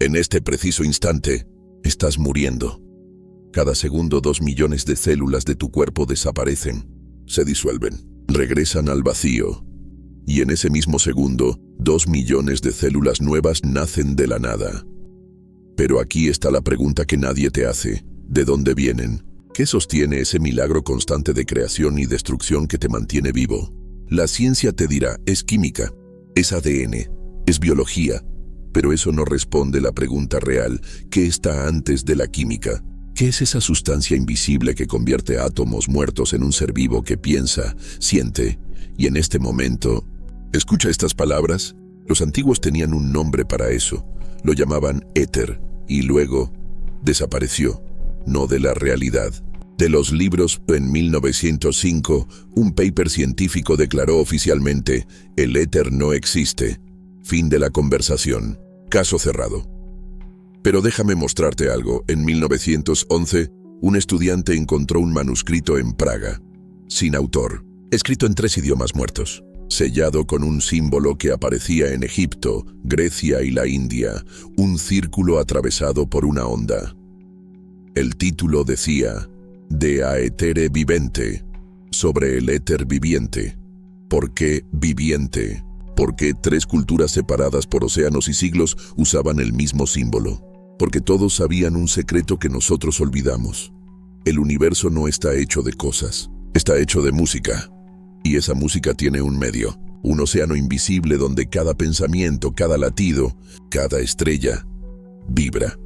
En este preciso instante, estás muriendo. Cada segundo 2 millones de células de tu cuerpo desaparecen, se disuelven, regresan al vacío. Y en ese mismo segundo, 2 millones de células nuevas nacen de la nada. Pero aquí está la pregunta que nadie te hace. ¿De dónde vienen? ¿Qué sostiene ese milagro constante de creación y destrucción que te mantiene vivo? La ciencia te dirá, es química, es ADN, es biología. Pero eso no responde la pregunta real, ¿qué está antes de la química? ¿Qué es esa sustancia invisible que convierte átomos muertos en un ser vivo que piensa, siente, y en este momento... Escucha estas palabras. Los antiguos tenían un nombre para eso. Lo llamaban éter, y luego desapareció, no de la realidad. De los libros, en 1905, un paper científico declaró oficialmente, el éter no existe. Fin de la conversación. Caso cerrado. Pero déjame mostrarte algo. En 1911, un estudiante encontró un manuscrito en Praga, sin autor, escrito en 3 idiomas muertos, sellado con un símbolo que aparecía en Egipto, Grecia y la India, un círculo atravesado por una onda. El título decía, De aetere vivente, sobre el éter viviente. ¿Por qué viviente? Porque 3 culturas separadas por océanos y siglos usaban el mismo símbolo. Porque todos sabían un secreto que nosotros olvidamos. El universo no está hecho de cosas, está hecho de música. Y esa música tiene un medio, un océano invisible donde cada pensamiento, cada latido, cada estrella, vibra.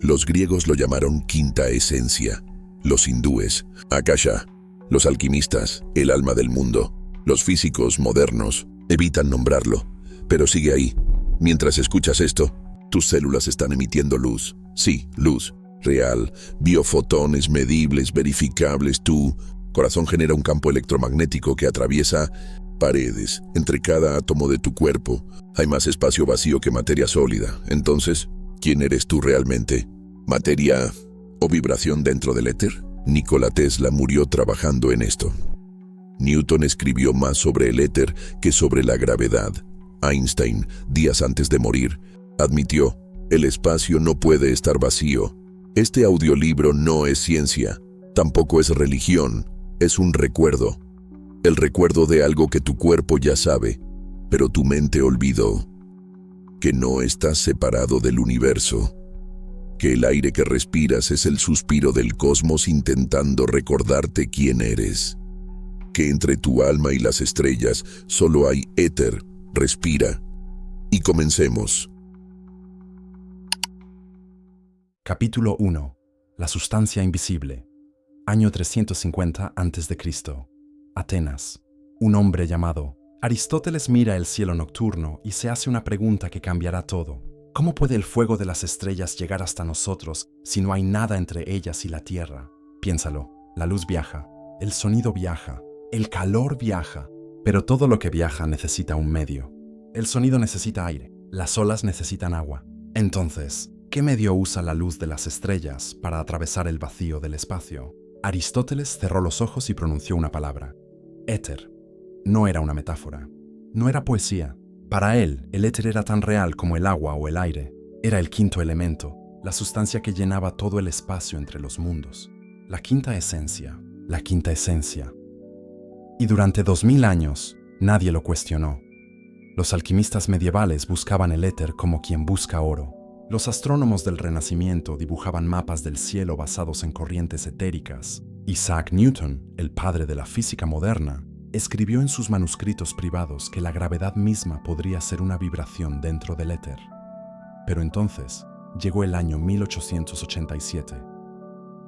Los griegos lo llamaron quinta esencia, los hindúes, Akasha, los alquimistas, el alma del mundo, los físicos modernos, evitan nombrarlo, pero sigue ahí. Mientras escuchas esto, tus células están emitiendo luz. Sí, luz, real, biofotones medibles, verificables. Tu corazón genera un campo electromagnético que atraviesa paredes. Entre cada átomo de tu cuerpo hay más espacio vacío que materia sólida. Entonces, ¿quién eres tú realmente? ¿Materia o vibración dentro del éter? Nikola Tesla murió trabajando en esto. Newton escribió más sobre el éter que sobre la gravedad. Einstein, días antes de morir, admitió, el espacio no puede estar vacío. Este audiolibro no es ciencia, tampoco es religión, es un recuerdo. El recuerdo de algo que tu cuerpo ya sabe, pero tu mente olvidó. Que no estás separado del universo. Que el aire que respiras es el suspiro del cosmos intentando recordarte quién eres. Que entre tu alma y las estrellas solo hay éter, respira. Y comencemos. Capítulo 1. La sustancia invisible. Año 350 a.C. Atenas. Un hombre llamado Aristóteles mira el cielo nocturno y se hace una pregunta que cambiará todo. ¿Cómo puede el fuego de las estrellas llegar hasta nosotros si no hay nada entre ellas y la Tierra? Piénsalo. La luz viaja, el sonido viaja, el calor viaja, pero todo lo que viaja necesita un medio. El sonido necesita aire, las olas necesitan agua. Entonces, ¿qué medio usa la luz de las estrellas para atravesar el vacío del espacio? Aristóteles cerró los ojos y pronunció una palabra. Éter. No era una metáfora. No era poesía. Para él, el éter era tan real como el agua o el aire. Era el quinto elemento, la sustancia que llenaba todo el espacio entre los mundos. La quinta esencia. La quinta esencia. Y durante 2000 años, nadie lo cuestionó. Los alquimistas medievales buscaban el éter como quien busca oro. Los astrónomos del Renacimiento dibujaban mapas del cielo basados en corrientes etéricas. Isaac Newton, el padre de la física moderna, escribió en sus manuscritos privados que la gravedad misma podría ser una vibración dentro del éter. Pero entonces llegó el año 1887.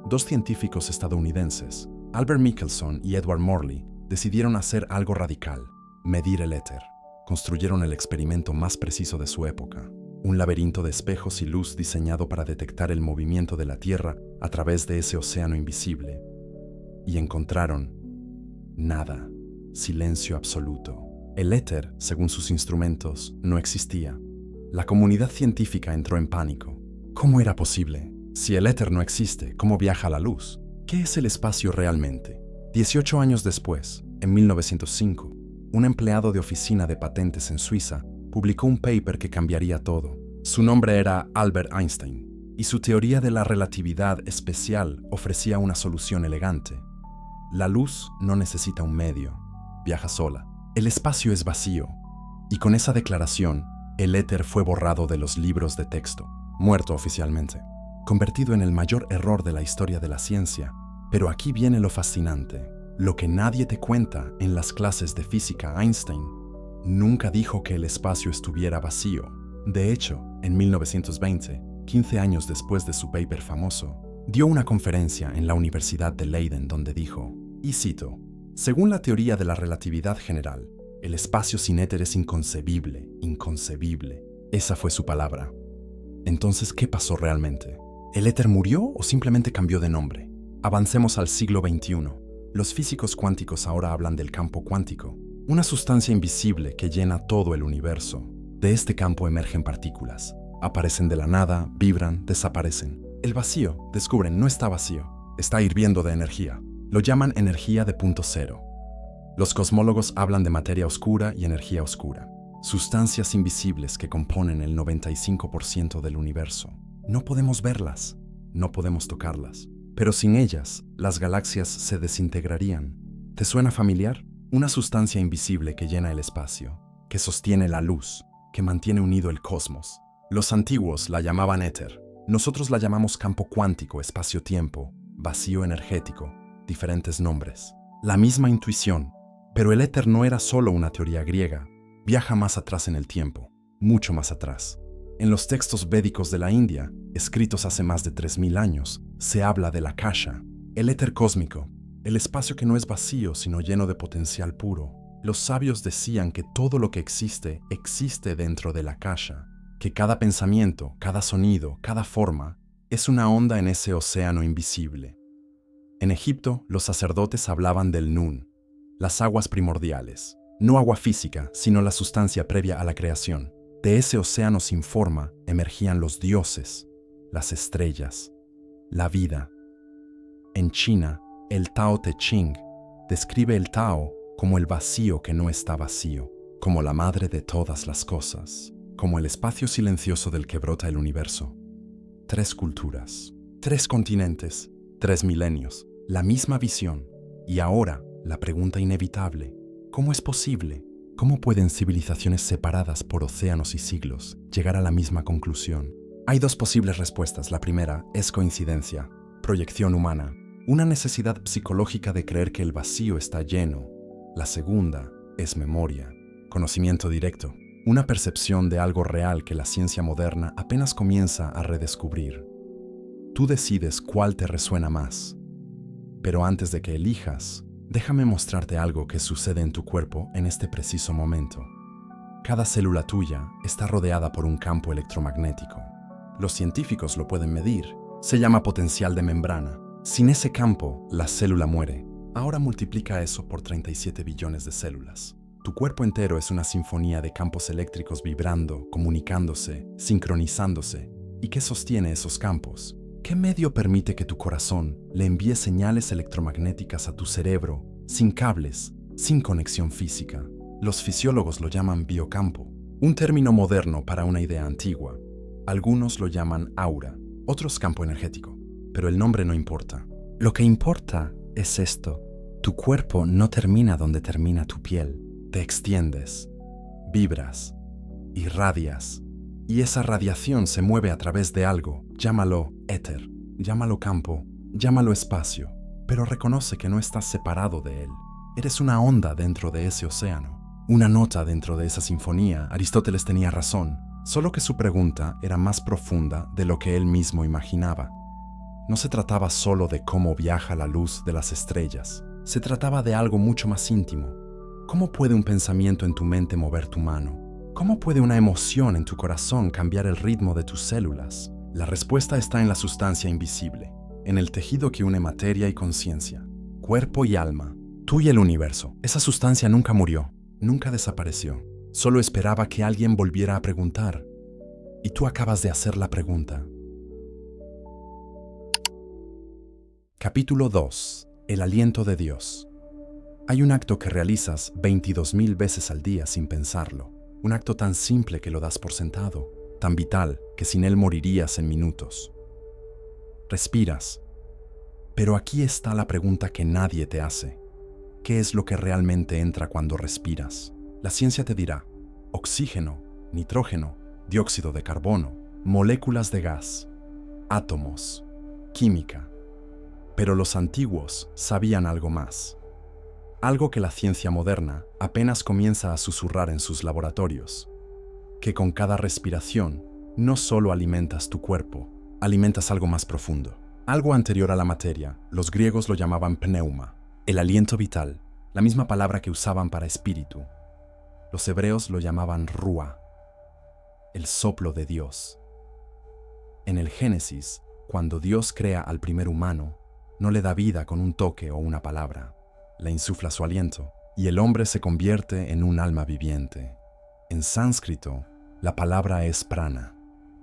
2 científicos estadounidenses, Albert Michelson y Edward Morley, decidieron hacer algo radical: medir el éter. Construyeron el experimento más preciso de su época. Un laberinto de espejos y luz diseñado para detectar el movimiento de la Tierra a través de ese océano invisible. Y encontraron nada, silencio absoluto. El éter, según sus instrumentos, no existía. La comunidad científica entró en pánico. ¿Cómo era posible? Si el éter no existe, ¿cómo viaja la luz? ¿Qué es el espacio realmente? 18 años después, en 1905, un empleado de oficina de patentes en Suiza publicó un paper que cambiaría todo. Su nombre era Albert Einstein, y su teoría de la relatividad especial ofrecía una solución elegante. La luz no necesita un medio, viaja sola. El espacio es vacío, y con esa declaración, el éter fue borrado de los libros de texto, muerto oficialmente, convertido en el mayor error de la historia de la ciencia. Pero aquí viene lo fascinante. Lo que nadie te cuenta en las clases de física. Einstein nunca dijo que el espacio estuviera vacío. De hecho, en 1920, 15 años después de su paper famoso, dio una conferencia en la Universidad de Leiden donde dijo, y cito, según la teoría de la relatividad general, el espacio sin éter es inconcebible, inconcebible. Esa fue su palabra. Entonces, ¿qué pasó realmente? ¿El éter murió o simplemente cambió de nombre? Avancemos al siglo XXI. Los físicos cuánticos ahora hablan del campo cuántico, una sustancia invisible que llena todo el universo. De este campo emergen partículas. Aparecen de la nada, vibran, desaparecen. El vacío, descubren, no está vacío. Está hirviendo de energía. Lo llaman energía de punto cero. Los cosmólogos hablan de materia oscura y energía oscura. Sustancias invisibles que componen el 95% del universo. No podemos verlas, no podemos tocarlas. Pero sin ellas, las galaxias se desintegrarían. ¿Te suena familiar? Una sustancia invisible que llena el espacio, que sostiene la luz, que mantiene unido el cosmos. Los antiguos la llamaban éter. Nosotros la llamamos campo cuántico, espacio-tiempo, vacío energético, diferentes nombres. La misma intuición, pero el éter no era solo una teoría griega. Viaja más atrás en el tiempo, mucho más atrás. En los textos védicos de la India, escritos hace más de 3000 años, se habla del akasha, el éter cósmico, el espacio que no es vacío sino lleno de potencial puro. Los sabios decían que todo lo que existe, existe dentro del akasha, que cada pensamiento, cada sonido, cada forma, es una onda en ese océano invisible. En Egipto, los sacerdotes hablaban del Nun, las aguas primordiales, no agua física, sino la sustancia previa a la creación. De ese océano sin forma emergían los dioses, las estrellas, la vida. En China, el Tao Te Ching describe el Tao como el vacío que no está vacío, como la madre de todas las cosas, como el espacio silencioso del que brota el universo. 3 culturas, 3 continentes, 3 milenios, la misma visión. Y ahora, la pregunta inevitable, ¿cómo es posible? ¿Cómo pueden civilizaciones separadas por océanos y siglos llegar a la misma conclusión? Hay 2 posibles respuestas. La primera es coincidencia, proyección humana, una necesidad psicológica de creer que el vacío está lleno. La segunda es memoria, conocimiento directo, una percepción de algo real que la ciencia moderna apenas comienza a redescubrir. Tú decides cuál te resuena más. Pero antes de que elijas, déjame mostrarte algo que sucede en tu cuerpo en este preciso momento. Cada célula tuya está rodeada por un campo electromagnético. Los científicos lo pueden medir. Se llama potencial de membrana. Sin ese campo, la célula muere. Ahora multiplica eso por 37 billones de células. Tu cuerpo entero es una sinfonía de campos eléctricos vibrando, comunicándose, sincronizándose. ¿Y qué sostiene esos campos? ¿Qué medio permite que tu corazón le envíe señales electromagnéticas a tu cerebro, sin cables, sin conexión física? Los fisiólogos lo llaman biocampo, un término moderno para una idea antigua. Algunos lo llaman aura, otros campo energético, pero el nombre no importa. Lo que importa es esto. Tu cuerpo no termina donde termina tu piel. Te extiendes, vibras, irradias. Y esa radiación se mueve a través de algo. Llámalo éter, llámalo campo, llámalo espacio. Pero reconoce que no estás separado de él. Eres una onda dentro de ese océano. Una nota dentro de esa sinfonía. Aristóteles tenía razón, solo que su pregunta era más profunda de lo que él mismo imaginaba. No se trataba solo de cómo viaja la luz de las estrellas. Se trataba de algo mucho más íntimo. ¿Cómo puede un pensamiento en tu mente mover tu mano? ¿Cómo puede una emoción en tu corazón cambiar el ritmo de tus células? La respuesta está en la sustancia invisible, en el tejido que une materia y conciencia, cuerpo y alma, tú y el universo. Esa sustancia nunca murió, nunca desapareció. Solo esperaba que alguien volviera a preguntar. Y tú acabas de hacer la pregunta. Capítulo 2. El aliento de Dios. Hay un acto que realizas 22.000 veces al día sin pensarlo. Un acto tan simple que lo das por sentado. tan vital que sin él morirías en minutos. Respiras. Pero aquí está la pregunta que nadie te hace. ¿Qué es lo que realmente entra cuando respiras? La ciencia te dirá: oxígeno, nitrógeno, dióxido de carbono, moléculas de gas, átomos, química. Pero los antiguos sabían algo más. Algo que la ciencia moderna apenas comienza a susurrar en sus laboratorios. Que con cada respiración no solo alimentas tu cuerpo, alimentas algo más profundo. Algo anterior a la materia, los griegos lo llamaban pneuma, el aliento vital, la misma palabra que usaban para espíritu. Los hebreos lo llamaban rúa, el soplo de Dios. En el Génesis, cuando Dios crea al primer humano, no le da vida con un toque o una palabra. Le insufla su aliento y el hombre se convierte en un alma viviente. En sánscrito, la palabra es prana.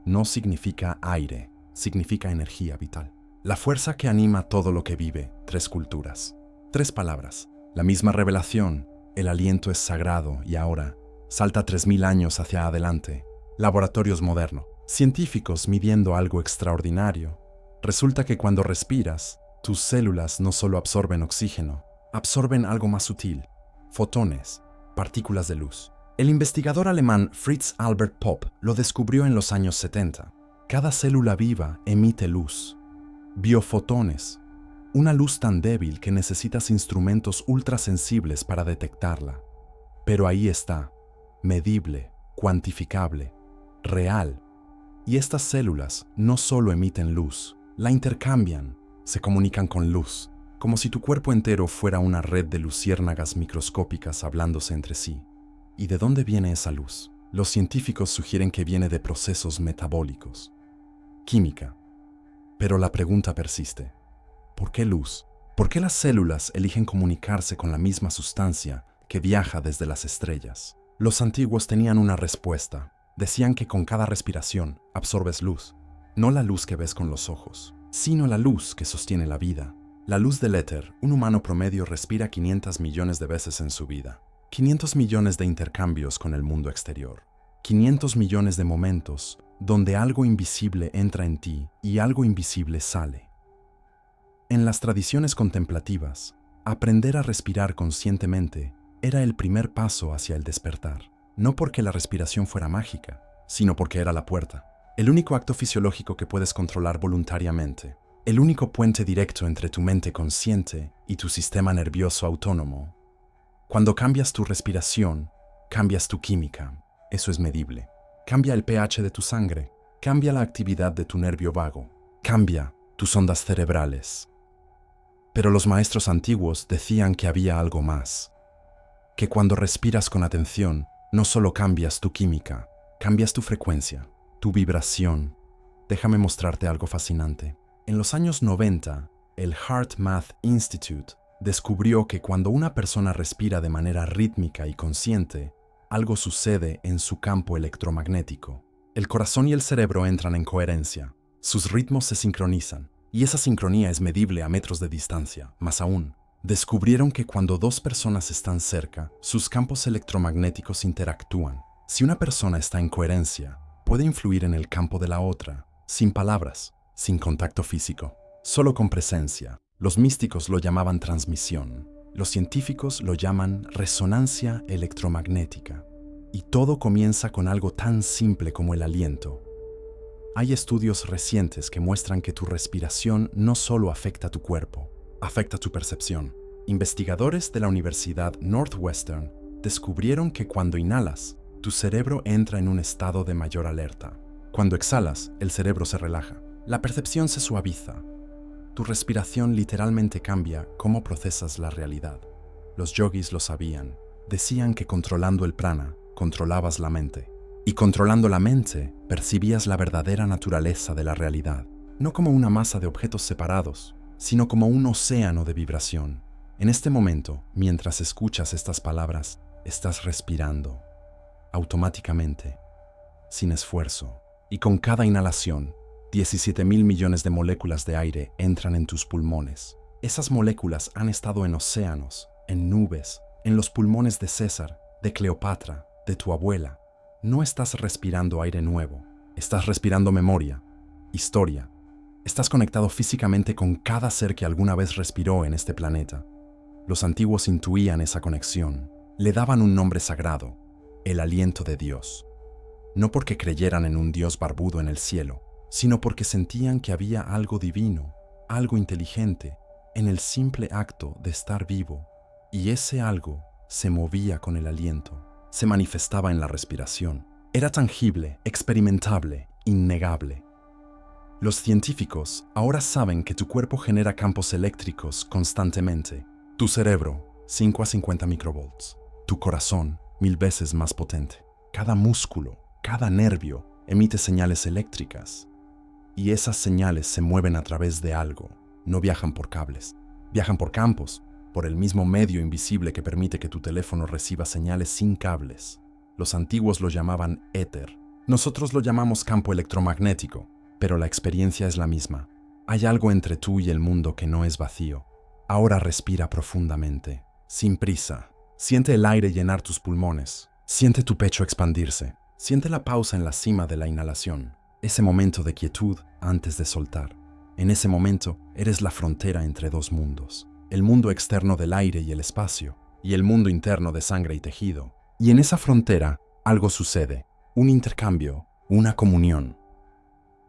No significa aire, significa energía vital. La fuerza que anima todo lo que vive, 3 culturas. 3 palabras. La misma revelación, el aliento es sagrado y ahora salta 3000 años hacia adelante. Laboratorios modernos, científicos midiendo algo extraordinario. Resulta que cuando respiras, tus células no solo absorben oxígeno, absorben algo más sutil, fotones, partículas de luz. El investigador alemán Fritz Albert Popp lo descubrió en los años 70. Cada célula viva emite luz, biofotones, una luz tan débil que necesitas instrumentos ultrasensibles para detectarla. Pero ahí está, medible, cuantificable, real. Y estas células no solo emiten luz, la intercambian, se comunican con luz, como si tu cuerpo entero fuera una red de luciérnagas microscópicas hablándose entre sí. ¿Y de dónde viene esa luz? Los científicos sugieren que viene de procesos metabólicos, química. Pero la pregunta persiste. ¿Por qué luz? ¿Por qué las células eligen comunicarse con la misma sustancia que viaja desde las estrellas? Los antiguos tenían una respuesta. Decían que con cada respiración absorbes luz. No la luz que ves con los ojos, sino la luz que sostiene la vida. La luz del éter, un humano promedio respira 500 millones de veces en su vida. 500 millones de intercambios con el mundo exterior. 500 millones de momentos donde algo invisible entra en ti y algo invisible sale. En las tradiciones contemplativas, aprender a respirar conscientemente era el primer paso hacia el despertar. No porque la respiración fuera mágica, sino porque era la puerta. El único acto fisiológico que puedes controlar voluntariamente. El único puente directo entre tu mente consciente y tu sistema nervioso autónomo. Cuando cambias tu respiración, cambias tu química. Eso es medible. Cambia el pH de tu sangre. Cambia la actividad de tu nervio vago. Cambia tus ondas cerebrales. Pero los maestros antiguos decían que había algo más. Que cuando respiras con atención, no solo cambias tu química, cambias tu frecuencia, tu vibración. Déjame mostrarte algo fascinante. En los años 90, el Heart Math Institute descubrió que cuando una persona respira de manera rítmica y consciente, algo sucede en su campo electromagnético. El corazón y el cerebro entran en coherencia, sus ritmos se sincronizan, y esa sincronía es medible a metros de distancia. Más aún, descubrieron que cuando 2 personas están cerca, sus campos electromagnéticos interactúan. Si una persona está en coherencia, puede influir en el campo de la otra, sin palabras, sin contacto físico, solo con presencia. Los místicos lo llamaban transmisión, los científicos lo llaman resonancia electromagnética. Y todo comienza con algo tan simple como el aliento. Hay estudios recientes que muestran que tu respiración no solo afecta tu cuerpo, afecta tu percepción. Investigadores de la Universidad Northwestern descubrieron que cuando inhalas, tu cerebro entra en un estado de mayor alerta. Cuando exhalas, el cerebro se relaja. La percepción se suaviza. Tu respiración literalmente cambia cómo procesas la realidad. Los yogis lo sabían. Decían que controlando el prana, controlabas la mente. Y controlando la mente, percibías la verdadera naturaleza de la realidad. No como una masa de objetos separados, sino como un océano de vibración. En este momento, mientras escuchas estas palabras, estás respirando. Automáticamente, sin esfuerzo. Y con cada inhalación, 17.000 millones de moléculas de aire entran en tus pulmones. Esas moléculas han estado en océanos, en nubes, en los pulmones de César, de Cleopatra, de tu abuela. No estás respirando aire nuevo, Estás respirando memoria, historia. Estás conectado físicamente con cada ser que alguna vez respiró en este planeta. Los antiguos intuían esa conexión. Le daban un nombre sagrado, el aliento de Dios. No porque creyeran en un Dios barbudo en el cielo, sino porque sentían que había algo divino, algo inteligente, en el simple acto de estar vivo. Y ese algo se movía con el aliento, se manifestaba en la respiración. Era tangible, experimentable, innegable. Los científicos ahora saben que tu cuerpo genera campos eléctricos constantemente. Tu cerebro, 5 a 50 microvolts. Tu corazón, 1000 veces más potente. Cada músculo, cada nervio emite señales eléctricas. Y esas señales se mueven a través de algo. No viajan por cables. Viajan por campos, por el mismo medio invisible que permite que tu teléfono reciba señales sin cables. Los antiguos lo llamaban éter. Nosotros lo llamamos campo electromagnético, pero la experiencia es la misma. Hay algo entre tú y el mundo que no es vacío. Ahora respira profundamente, sin prisa. Siente el aire llenar tus pulmones. Siente tu pecho expandirse. Siente la pausa en la cima de la inhalación. Ese momento de quietud antes de soltar. En ese momento eres la frontera entre dos mundos. El mundo externo del aire y el espacio, y el mundo interno de sangre y tejido. Y en esa frontera algo sucede. Un intercambio, una comunión.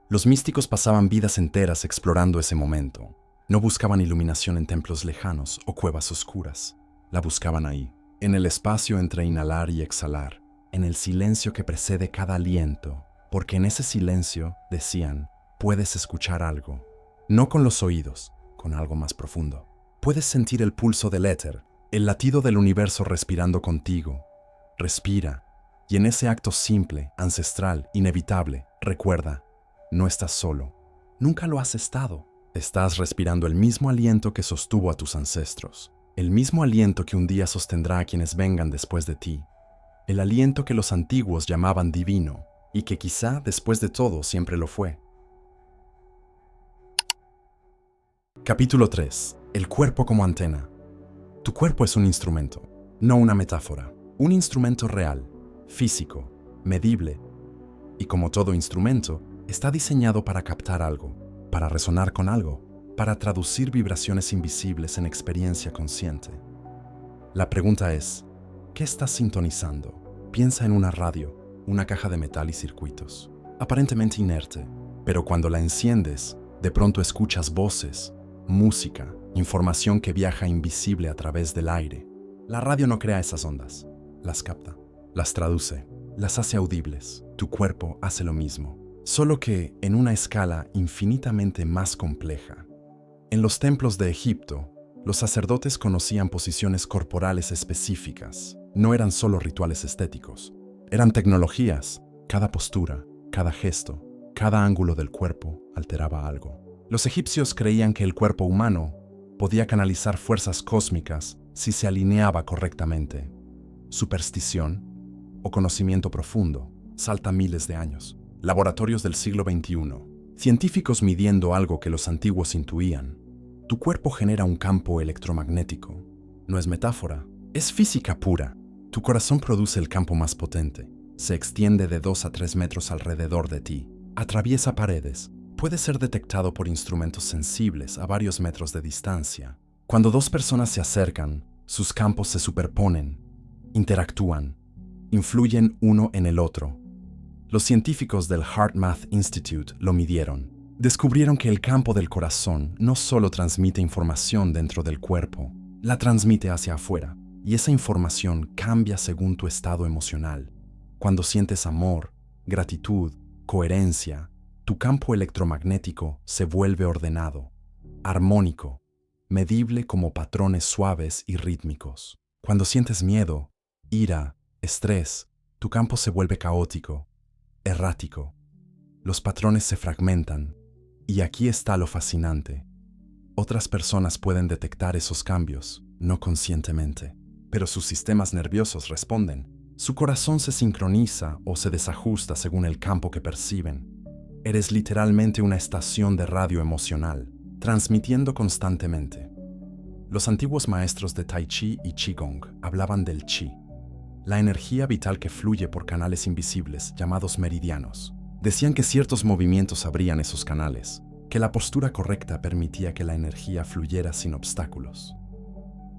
Los místicos pasaban vidas enteras explorando ese momento. No buscaban iluminación en templos lejanos o cuevas oscuras. La buscaban ahí, en el espacio entre inhalar y exhalar, en el silencio que precede cada aliento, porque en ese silencio, decían, puedes escuchar algo. No con los oídos, con algo más profundo. Puedes sentir el pulso del éter, el latido del universo respirando contigo. Respira, y en ese acto simple, ancestral, inevitable, recuerda, no estás solo. Nunca lo has estado. Estás respirando el mismo aliento que sostuvo a tus ancestros. El mismo aliento que un día sostendrá a quienes vengan después de ti. El aliento que los antiguos llamaban divino, y que quizá después de todo siempre lo fue. Capítulo 3. El cuerpo como antena. Tu cuerpo es un instrumento, no una metáfora. Un instrumento real, físico, medible, y como todo instrumento, está diseñado para captar algo, para resonar con algo, para traducir vibraciones invisibles en experiencia consciente. La pregunta es, ¿qué estás sintonizando? Piensa en una radio, una caja de metal y circuitos, aparentemente inerte, pero cuando la enciendes, de pronto escuchas voces, música, información que viaja invisible a través del aire. La radio no crea esas ondas, las capta, las traduce, las hace audibles. Tu cuerpo hace lo mismo, solo que en una escala infinitamente más compleja. En los templos de Egipto, los sacerdotes conocían posiciones corporales específicas. No eran solo rituales estéticos, eran tecnologías. Cada postura, cada gesto, cada ángulo del cuerpo alteraba algo. Los egipcios creían que el cuerpo humano podía canalizar fuerzas cósmicas si se alineaba correctamente. Superstición o conocimiento profundo salta miles de años. Laboratorios del siglo XXI. Científicos midiendo algo que los antiguos intuían. Tu cuerpo genera un campo electromagnético. No es metáfora, es física pura. Tu corazón produce el campo más potente. Se extiende de 2 a 3 metros alrededor de ti. Atraviesa paredes. Puede ser detectado por instrumentos sensibles a varios metros de distancia. Cuando dos personas se acercan, sus campos se superponen, interactúan, influyen uno en el otro. Los científicos del HeartMath Institute lo midieron. Descubrieron que el campo del corazón no solo transmite información dentro del cuerpo, la transmite hacia afuera, y esa información cambia según tu estado emocional. Cuando sientes amor, gratitud, coherencia, tu campo electromagnético se vuelve ordenado, armónico, medible como patrones suaves y rítmicos. Cuando sientes miedo, ira, estrés, tu campo se vuelve caótico, errático. Los patrones se fragmentan. Y aquí está lo fascinante. Otras personas pueden detectar esos cambios, no conscientemente, pero sus sistemas nerviosos responden. Su corazón se sincroniza o se desajusta según el campo que perciben. Eres literalmente una estación de radio emocional, transmitiendo constantemente. Los antiguos maestros de Tai Chi y Qigong hablaban del Qi, la energía vital que fluye por canales invisibles llamados meridianos. Decían que ciertos movimientos abrían esos canales, que la postura correcta permitía que la energía fluyera sin obstáculos.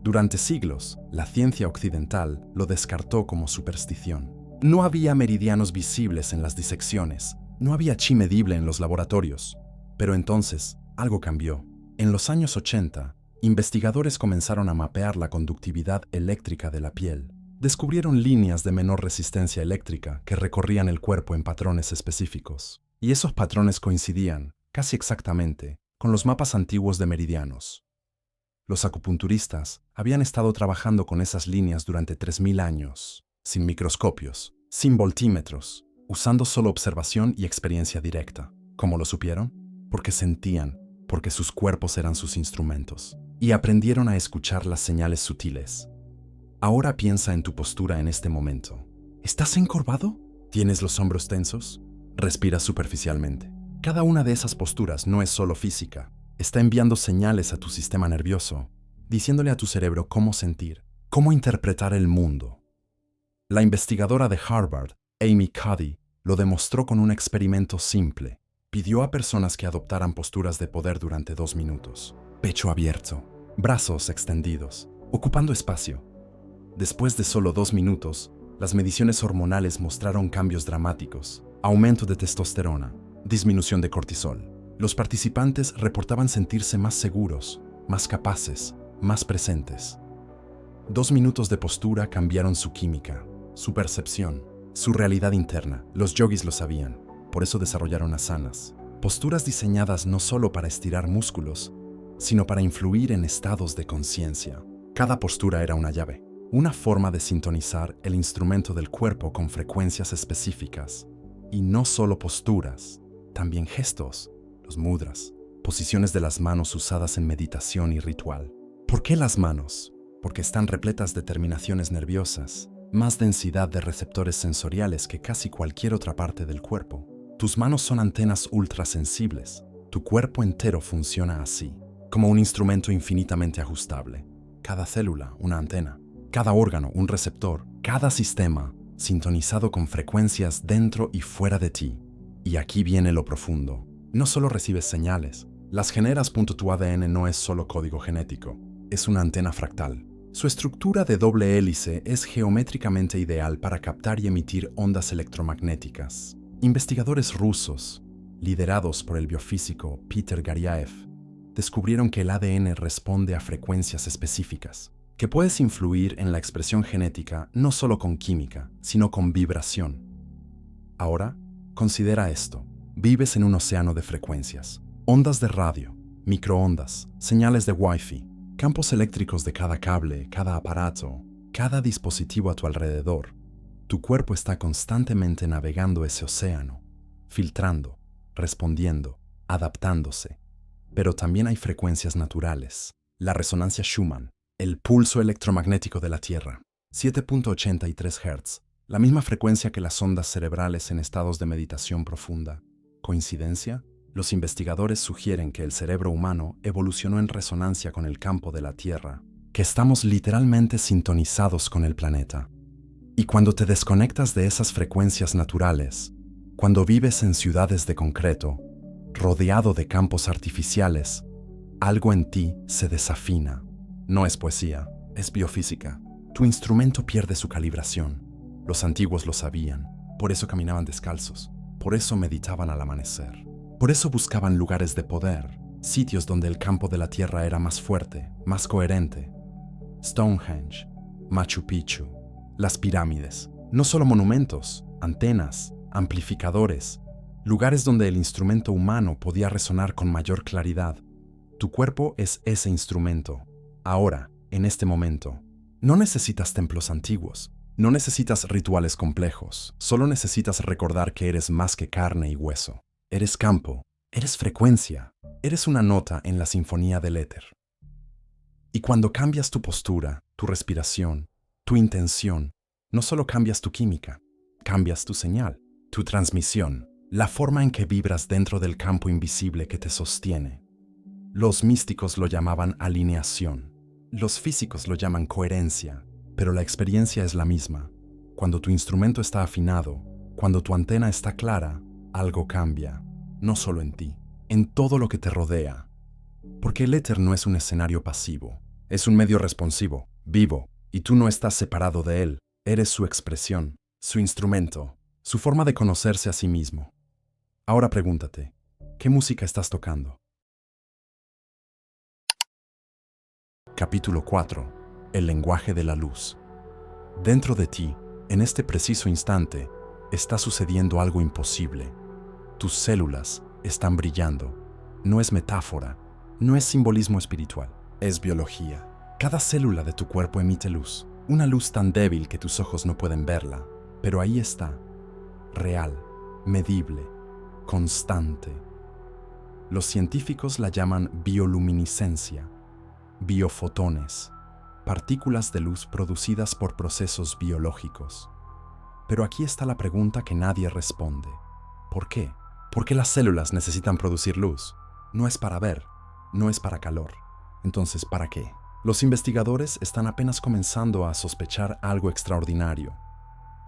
Durante siglos, la ciencia occidental lo descartó como superstición. No había meridianos visibles en las disecciones, no había chi medible en los laboratorios. Pero entonces, algo cambió. En los años 80, investigadores comenzaron a mapear la conductividad eléctrica de la piel. Descubrieron líneas de menor resistencia eléctrica que recorrían el cuerpo en patrones específicos. Y esos patrones coincidían, casi exactamente, con los mapas antiguos de meridianos. Los acupunturistas habían estado trabajando con esas líneas durante 3000 años, sin microscopios, sin voltímetros, usando solo observación y experiencia directa. ¿Cómo lo supieron? Porque sentían, porque sus cuerpos eran sus instrumentos, y aprendieron a escuchar las señales sutiles. Ahora piensa en tu postura en este momento. ¿Estás encorvado? ¿Tienes los hombros tensos? Respira superficialmente. Cada una de esas posturas no es solo física. Está enviando señales a tu sistema nervioso, diciéndole a tu cerebro cómo sentir, cómo interpretar el mundo. La investigadora de Harvard, Amy Cuddy, lo demostró con un experimento simple. Pidió a personas que adoptaran posturas de poder durante 2 minutos. Pecho abierto, brazos extendidos, ocupando espacio. Después de solo 2 minutos, las mediciones hormonales mostraron cambios dramáticos. Aumento de testosterona, disminución de cortisol. Los participantes reportaban sentirse más seguros, más capaces, más presentes. 2 minutos de postura cambiaron su química, su percepción, su realidad interna. Los yogis lo sabían, por eso desarrollaron asanas. Posturas diseñadas no solo para estirar músculos, sino para influir en estados de conciencia. Cada postura era una llave, una forma de sintonizar el instrumento del cuerpo con frecuencias específicas. Y no solo posturas, también gestos, los mudras, posiciones de las manos usadas en meditación y ritual. ¿Por qué las manos? Porque están repletas de terminaciones nerviosas, más densidad de receptores sensoriales que casi cualquier otra parte del cuerpo. Tus manos son antenas ultrasensibles. Tu cuerpo entero funciona así, como un instrumento infinitamente ajustable. Cada célula, una antena. Cada órgano, un receptor. Cada sistema, sintonizado con frecuencias dentro y fuera de ti. Y aquí viene lo profundo. No solo recibes señales. Las generas. Tu ADN no es solo código genético. Es una antena fractal. Su estructura de doble hélice es geométricamente ideal para captar y emitir ondas electromagnéticas. Investigadores rusos, liderados por el biofísico Peter Garyaev, descubrieron que el ADN responde a frecuencias específicas, que puedes influir en la expresión genética no solo con química, sino con vibración. Ahora, considera esto. Vives en un océano de frecuencias, ondas de radio, microondas, señales de Wi-Fi, campos eléctricos de cada cable, cada aparato, cada dispositivo a tu alrededor. Tu cuerpo está constantemente navegando ese océano, filtrando, respondiendo, adaptándose. Pero también hay frecuencias naturales. La resonancia Schumann, el pulso electromagnético de la Tierra, 7.83 Hz, la misma frecuencia que las ondas cerebrales en estados de meditación profunda. ¿Coincidencia? Los investigadores sugieren que el cerebro humano evolucionó en resonancia con el campo de la Tierra, que estamos literalmente sintonizados con el planeta. Y cuando te desconectas de esas frecuencias naturales, cuando vives en ciudades de concreto, rodeado de campos artificiales, algo en ti se desafina. No es poesía, es biofísica. Tu instrumento pierde su calibración. Los antiguos lo sabían, por eso caminaban descalzos. Por eso meditaban al amanecer. Por eso buscaban lugares de poder, sitios donde el campo de la tierra era más fuerte, más coherente. Stonehenge, Machu Picchu, las pirámides. No solo monumentos, antenas, amplificadores, lugares donde el instrumento humano podía resonar con mayor claridad. Tu cuerpo es ese instrumento. Ahora, en este momento. No necesitas templos antiguos. No necesitas rituales complejos, solo necesitas recordar que eres más que carne y hueso. Eres campo, eres frecuencia, eres una nota en la sinfonía del éter. Y cuando cambias tu postura, tu respiración, tu intención, no solo cambias tu química, cambias tu señal, tu transmisión, la forma en que vibras dentro del campo invisible que te sostiene. Los místicos lo llamaban alineación, los físicos lo llaman coherencia. Pero la experiencia es la misma. Cuando tu instrumento está afinado, cuando tu antena está clara, algo cambia, no solo en ti, en todo lo que te rodea. Porque el éter no es un escenario pasivo, es un medio responsivo, vivo, y tú no estás separado de él, eres su expresión, su instrumento, su forma de conocerse a sí mismo. Ahora pregúntate, ¿qué música estás tocando? Capítulo 4. El lenguaje de la luz. Dentro de ti, en este preciso instante, está sucediendo algo imposible. Tus células están brillando. No es metáfora, no es simbolismo espiritual, es biología. Cada célula de tu cuerpo emite luz, una luz tan débil que tus ojos no pueden verla, pero ahí está, real, medible, constante. Los científicos la llaman bioluminiscencia, biofotones, partículas de luz producidas por procesos biológicos. Pero aquí está la pregunta que nadie responde. ¿Por qué? ¿Por qué las células necesitan producir luz? No es para ver, no es para calor. Entonces, ¿para qué? Los investigadores están apenas comenzando a sospechar algo extraordinario.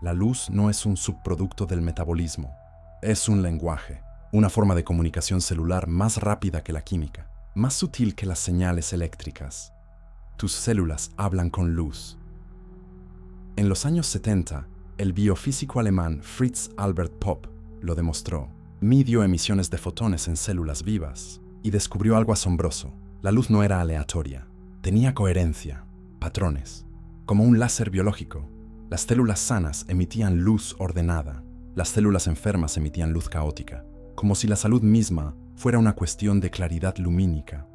La luz no es un subproducto del metabolismo, es un lenguaje, una forma de comunicación celular más rápida que la química, más sutil que las señales eléctricas. Tus células hablan con luz. En los años 70, el biofísico alemán Fritz Albert Popp lo demostró. Midió emisiones de fotones en células vivas y descubrió algo asombroso. La luz no era aleatoria, tenía coherencia, patrones. Como un láser biológico, las células sanas emitían luz ordenada, las células enfermas emitían luz caótica, como si la salud misma fuera una cuestión de claridad lumínica.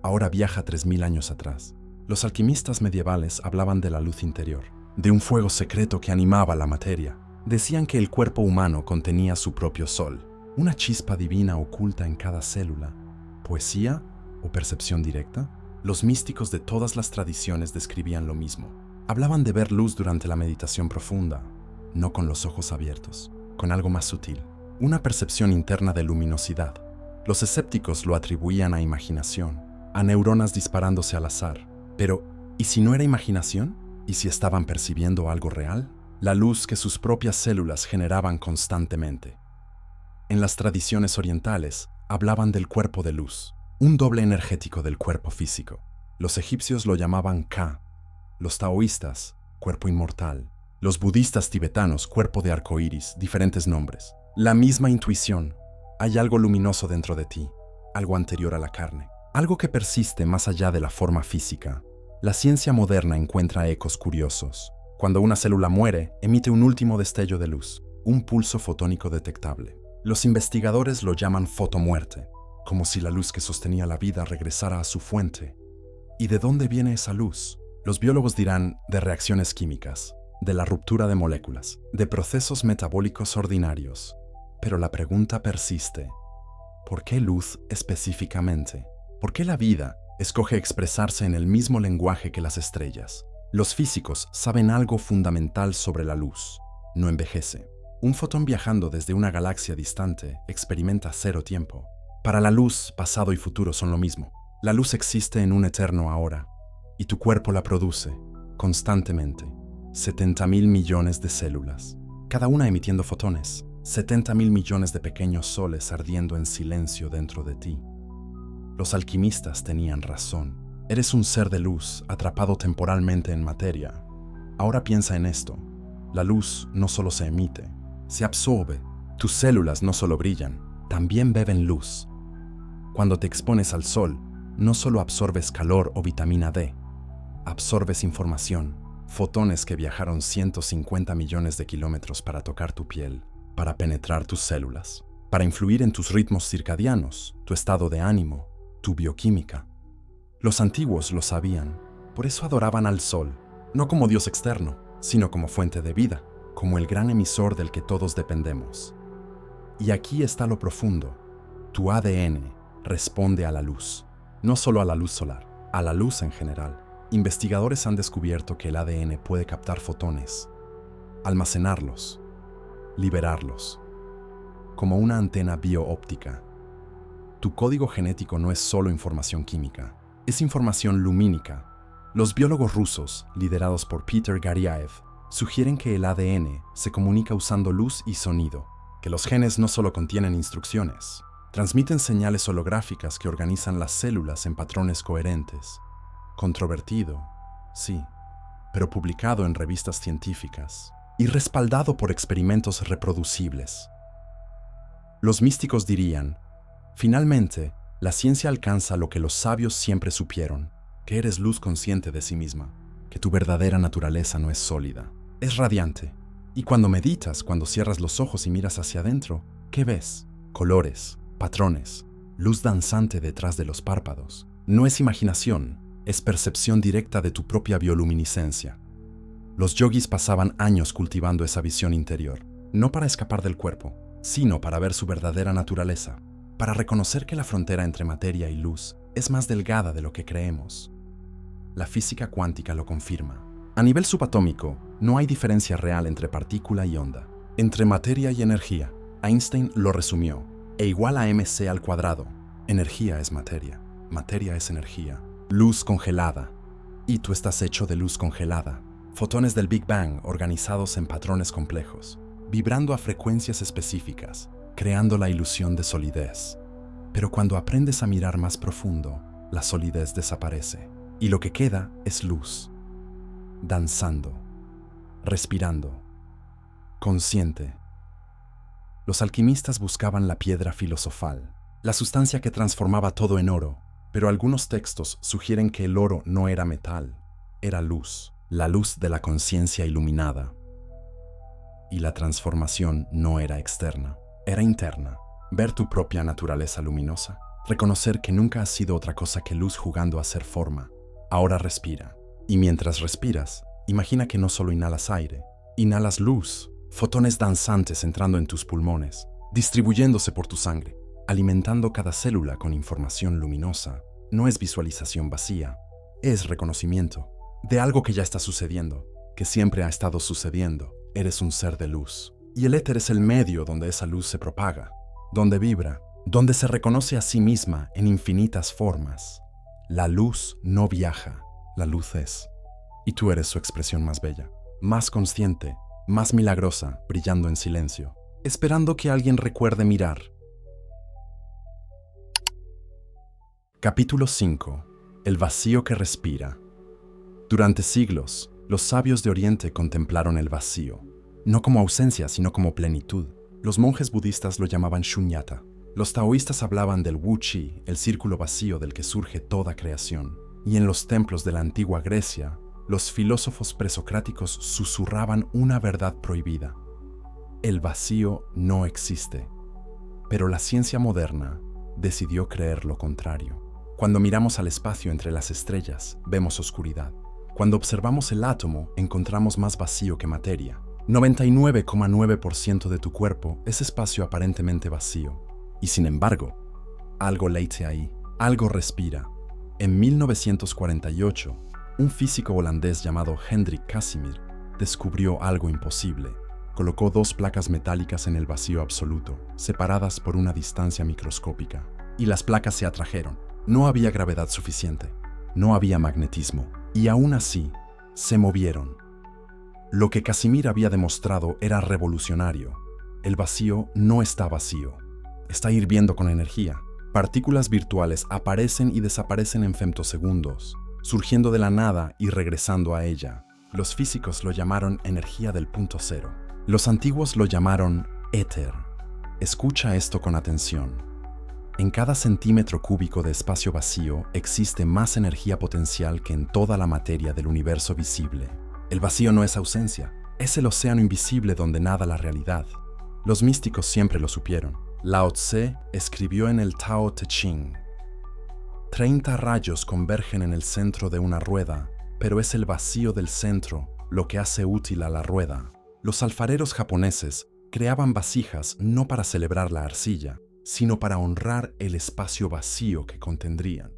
Ahora viaja 3000 años atrás. Los alquimistas medievales hablaban de la luz interior, de un fuego secreto que animaba la materia. Decían que el cuerpo humano contenía su propio sol, una chispa divina oculta en cada célula. ¿Poesía o percepción directa? Los místicos de todas las tradiciones describían lo mismo. Hablaban de ver luz durante la meditación profunda, no con los ojos abiertos, con algo más sutil, una percepción interna de luminosidad. Los escépticos lo atribuían a imaginación, a neuronas disparándose al azar. Pero, ¿y si no era imaginación? ¿Y si estaban percibiendo algo real? La luz que sus propias células generaban constantemente. En las tradiciones orientales, hablaban del cuerpo de luz, un doble energético del cuerpo físico. Los egipcios lo llamaban Ka, los taoístas, cuerpo inmortal, los budistas tibetanos, cuerpo de arcoíris, diferentes nombres. La misma intuición. Hay algo luminoso dentro de ti, algo anterior a la carne, algo que persiste más allá de la forma física. La ciencia moderna encuentra ecos curiosos. Cuando una célula muere, emite un último destello de luz, un pulso fotónico detectable. Los investigadores lo llaman fotomuerte, como si la luz que sostenía la vida regresara a su fuente. ¿Y de dónde viene esa luz? Los biólogos dirán de reacciones químicas, de la ruptura de moléculas, de procesos metabólicos ordinarios. Pero la pregunta persiste. ¿Por qué luz específicamente? ¿Por qué la vida escoge expresarse en el mismo lenguaje que las estrellas? Los físicos saben algo fundamental sobre la luz. No envejece. Un fotón viajando desde una galaxia distante experimenta cero tiempo. Para la luz, pasado y futuro son lo mismo. La luz existe en un eterno ahora, y tu cuerpo la produce, constantemente. 70.000 millones de células, cada una emitiendo fotones. 70.000 millones de pequeños soles ardiendo en silencio dentro de ti. Los alquimistas tenían razón. Eres un ser de luz atrapado temporalmente en materia. Ahora piensa en esto. La luz no solo se emite, se absorbe. Tus células no solo brillan, también beben luz. Cuando te expones al sol, no solo absorbes calor o vitamina D, absorbes información, fotones que viajaron 150 millones de kilómetros para tocar tu piel, para penetrar tus células, para influir en tus ritmos circadianos, tu estado de ánimo, tu bioquímica. Los antiguos lo sabían, por eso adoraban al sol, no como Dios externo, sino como fuente de vida, como el gran emisor del que todos dependemos. Y aquí está lo profundo. Tu ADN responde a la luz, no solo a la luz solar, a la luz en general. Investigadores han descubierto que el ADN puede captar fotones, almacenarlos, liberarlos, como una antena bioóptica. Tu código genético no es solo información química, es información lumínica. Los biólogos rusos, liderados por Peter Garyaev, sugieren que el ADN se comunica usando luz y sonido. que los genes no solo contienen instrucciones, transmiten señales holográficas que organizan las células en patrones coherentes. Controvertido, sí, pero publicado en revistas científicas y respaldado por experimentos reproducibles. Los místicos dirían, finalmente, la ciencia alcanza lo que los sabios siempre supieron, que eres luz consciente de sí misma, que tu verdadera naturaleza no es sólida, es radiante. Y cuando meditas, cuando cierras los ojos y miras hacia adentro, ¿qué ves? Colores, patrones, luz danzante detrás de los párpados. No es imaginación, es percepción directa de tu propia bioluminiscencia. Los yogis pasaban años cultivando esa visión interior, no para escapar del cuerpo, sino para ver su verdadera naturaleza, para reconocer que la frontera entre materia y luz es más delgada de lo que creemos. La física cuántica lo confirma. A nivel subatómico, no hay diferencia real entre partícula y onda. Entre materia y energía, Einstein lo resumió, E igual a mc al cuadrado. Energía es materia es energía. Luz congelada. Y tú estás hecho de luz congelada. Fotones del Big Bang organizados en patrones complejos, vibrando a frecuencias específicas, creando la ilusión de solidez. Pero cuando aprendes a mirar más profundo, la solidez desaparece y lo que queda es luz, danzando, respirando, consciente. Los alquimistas buscaban la piedra filosofal, la sustancia que transformaba todo en oro, pero algunos textos sugieren que el oro no era metal, era luz, la luz de la conciencia iluminada. Y la transformación no era externa, era interna. Ver tu propia naturaleza luminosa, reconocer que nunca has sido otra cosa que luz jugando a ser forma. Ahora respira. Y mientras respiras, imagina que no solo inhalas aire, inhalas luz, fotones danzantes entrando en tus pulmones, distribuyéndose por tu sangre, alimentando cada célula con información luminosa. No es visualización vacía, es reconocimiento de algo que ya está sucediendo, que siempre ha estado sucediendo. Eres un ser de luz. Y el éter es el medio donde esa luz se propaga, donde vibra, donde se reconoce a sí misma en infinitas formas. La luz no viaja, la luz es. Y tú eres su expresión más bella, más consciente, más milagrosa, brillando en silencio, esperando que alguien recuerde mirar. Capítulo 5. El vacío que respira. Durante siglos, los sabios de Oriente contemplaron el vacío, no como ausencia, sino como plenitud. Los monjes budistas lo llamaban shunyata. Los taoístas hablaban del wu-chi, el círculo vacío del que surge toda creación. Y en los templos de la antigua Grecia, los filósofos presocráticos susurraban una verdad prohibida. El vacío no existe. Pero la ciencia moderna decidió creer lo contrario. Cuando miramos al espacio entre las estrellas, vemos oscuridad. Cuando observamos el átomo, encontramos más vacío que materia. 99,9% de tu cuerpo es espacio aparentemente vacío. Y sin embargo, algo late ahí, algo respira. En 1948, un físico holandés llamado Hendrik Casimir descubrió algo imposible. Colocó 2 placas metálicas en el vacío absoluto, separadas por una distancia microscópica. Y las placas se atrajeron. No había gravedad suficiente. No había magnetismo. Y aún así, se movieron. Lo que Casimir había demostrado era revolucionario. El vacío no está vacío. Está hirviendo con energía. Partículas virtuales aparecen y desaparecen en femtosegundos, surgiendo de la nada y regresando a ella. Los físicos lo llamaron energía del punto cero. Los antiguos lo llamaron éter. Escucha esto con atención. En cada centímetro cúbico de espacio vacío existe más energía potencial que en toda la materia del universo visible. El vacío no es ausencia, es el océano invisible donde nada la realidad. Los místicos siempre lo supieron. Lao Tse escribió en el Tao Te Ching: 30 rayos convergen en el centro de una rueda, pero es el vacío del centro lo que hace útil a la rueda. Los alfareros japoneses creaban vasijas no para celebrar la arcilla, sino para honrar el espacio vacío que contendrían.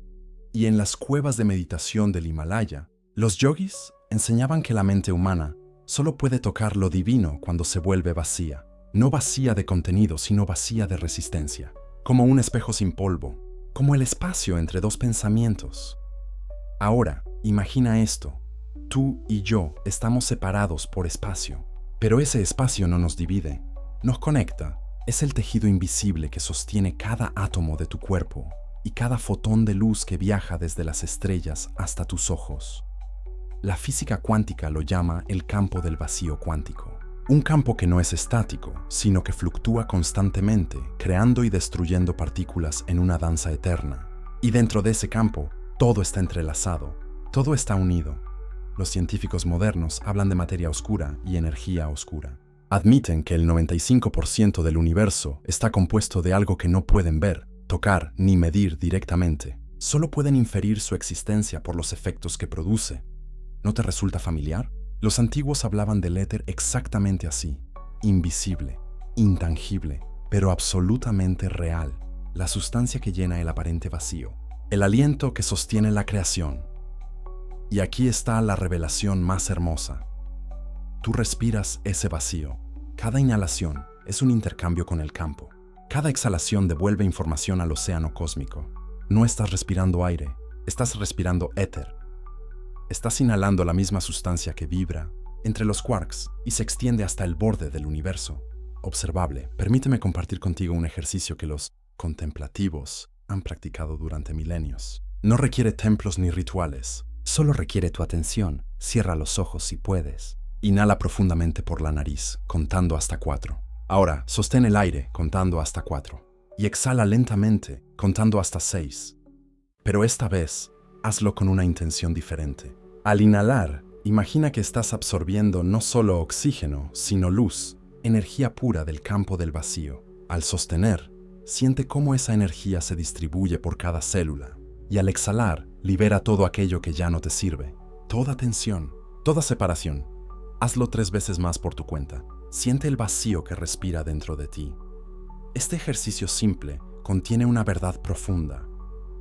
Y en las cuevas de meditación del Himalaya, los yogis enseñaban que la mente humana solo puede tocar lo divino cuando se vuelve vacía. No vacía de contenido, sino vacía de resistencia. Como un espejo sin polvo, como el espacio entre 2 pensamientos. Ahora, imagina esto. Tú y yo estamos separados por espacio, pero ese espacio no nos divide, nos conecta. Es el tejido invisible que sostiene cada átomo de tu cuerpo y cada fotón de luz que viaja desde las estrellas hasta tus ojos. La física cuántica lo llama el campo del vacío cuántico. Un campo que no es estático, sino que fluctúa constantemente, creando y destruyendo partículas en una danza eterna. Y dentro de ese campo, todo está entrelazado, todo está unido. Los científicos modernos hablan de materia oscura y energía oscura. Admiten que el 95% del universo está compuesto de algo que no pueden ver, tocar ni medir directamente. Solo pueden inferir su existencia por los efectos que produce. ¿No te resulta familiar? Los antiguos hablaban del éter exactamente así, invisible, intangible, pero absolutamente real, la sustancia que llena el aparente vacío, el aliento que sostiene la creación. Y aquí está la revelación más hermosa. Tú respiras ese vacío. Cada inhalación es un intercambio con el campo. Cada exhalación devuelve información al océano cósmico. No estás respirando aire, estás respirando éter. Estás inhalando la misma sustancia que vibra entre los quarks y se extiende hasta el borde del universo. Observable. Permíteme compartir contigo un ejercicio que los contemplativos han practicado durante milenios. No requiere templos ni rituales. Solo requiere tu atención. Cierra los ojos si puedes. Inhala profundamente por la nariz, contando hasta 4. Ahora, sostén el aire, contando hasta 4. Y exhala lentamente, contando hasta 6. Pero esta vez, hazlo con una intención diferente. Al inhalar, imagina que estás absorbiendo no solo oxígeno, sino luz, energía pura del campo del vacío. Al sostener, siente cómo esa energía se distribuye por cada célula. Y al exhalar, libera todo aquello que ya no te sirve. Toda tensión, toda separación. Hazlo 3 veces más por tu cuenta. Siente el vacío que respira dentro de ti. Este ejercicio simple contiene una verdad profunda.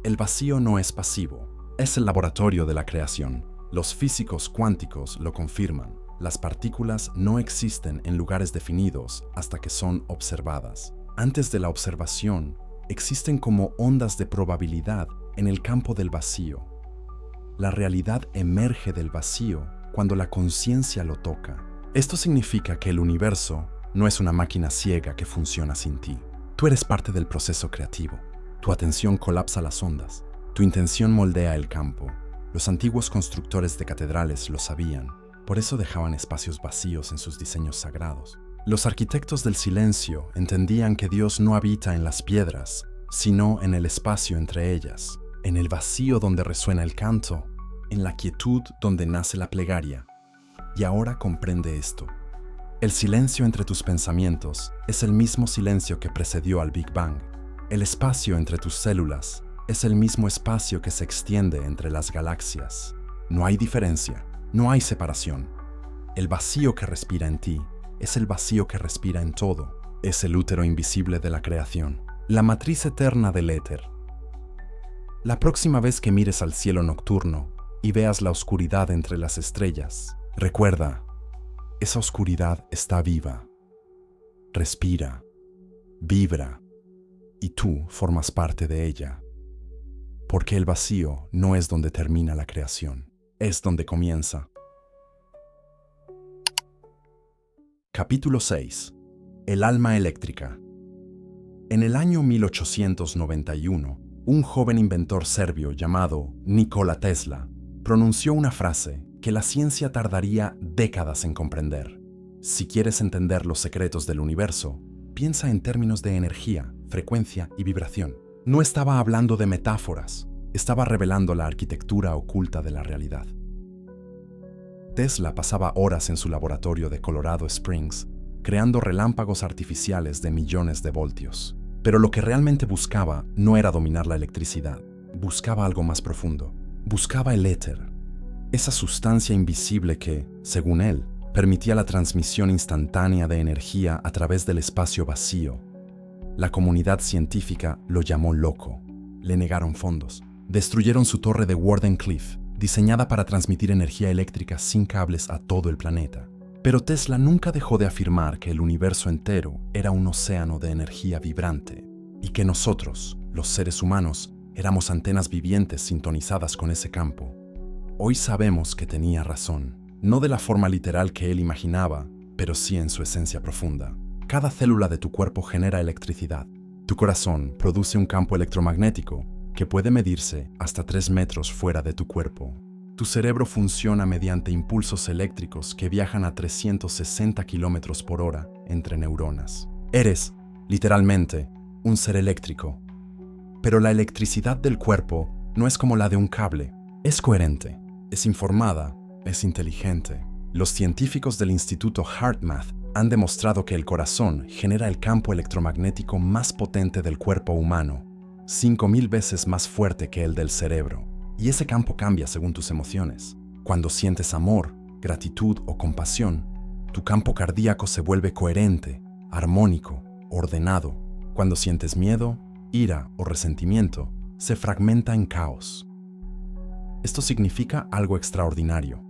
El vacío no es pasivo, es el laboratorio de la creación. Los físicos cuánticos lo confirman. Las partículas no existen en lugares definidos hasta que son observadas. Antes de la observación, existen como ondas de probabilidad en el campo del vacío. La realidad emerge del vacío cuando la conciencia lo toca. Esto significa que el universo no es una máquina ciega que funciona sin ti. Tú eres parte del proceso creativo. Tu atención colapsa las ondas. Tu intención moldea el campo. Los antiguos constructores de catedrales lo sabían. Por eso dejaban espacios vacíos en sus diseños sagrados. Los arquitectos del silencio entendían que Dios no habita en las piedras, sino en el espacio entre ellas, en el vacío donde resuena el canto, en la quietud donde nace la plegaria. Y ahora comprende esto. El silencio entre tus pensamientos es el mismo silencio que precedió al Big Bang. El espacio entre tus células es el mismo espacio que se extiende entre las galaxias. No hay diferencia, no hay separación. El vacío que respira en ti es el vacío que respira en todo. Es el útero invisible de la creación, la matriz eterna del éter. La próxima vez que mires al cielo nocturno y veas la oscuridad entre las estrellas, recuerda, esa oscuridad está viva, respira, vibra, y tú formas parte de ella. Porque el vacío no es donde termina la creación, es donde comienza. Capítulo 6. El alma eléctrica. En el año 1891, un joven inventor serbio llamado Nikola Tesla pronunció una frase que la ciencia tardaría décadas en comprender. Si quieres entender los secretos del universo, piensa en términos de energía, frecuencia y vibración. No estaba hablando de metáforas, estaba revelando la arquitectura oculta de la realidad. Tesla pasaba horas en su laboratorio de Colorado Springs, creando relámpagos artificiales de millones de voltios. Pero lo que realmente buscaba no era dominar la electricidad, buscaba algo más profundo. Buscaba el éter, esa sustancia invisible que, según él, permitía la transmisión instantánea de energía a través del espacio vacío. La comunidad científica lo llamó loco, le negaron fondos, destruyeron su torre de Wardenclyffe, diseñada para transmitir energía eléctrica sin cables a todo el planeta. Pero Tesla nunca dejó de afirmar que el universo entero era un océano de energía vibrante y que nosotros, los seres humanos, éramos antenas vivientes sintonizadas con ese campo. Hoy sabemos que tenía razón, no de la forma literal que él imaginaba, pero sí en su esencia profunda. Cada célula de tu cuerpo genera electricidad. Tu corazón produce un campo electromagnético que puede medirse hasta 3 metros fuera de tu cuerpo. Tu cerebro funciona mediante impulsos eléctricos que viajan a 360 kilómetros por hora entre neuronas. Eres, literalmente, un ser eléctrico. Pero la electricidad del cuerpo no es como la de un cable. Es coherente, es informada, es inteligente. Los científicos del Instituto HeartMath han demostrado que el corazón genera el campo electromagnético más potente del cuerpo humano, 5.000 veces más fuerte que el del cerebro. Y ese campo cambia según tus emociones. Cuando sientes amor, gratitud o compasión, tu campo cardíaco se vuelve coherente, armónico, ordenado. Cuando sientes miedo, ira o resentimiento, se fragmenta en caos. Esto significa algo extraordinario.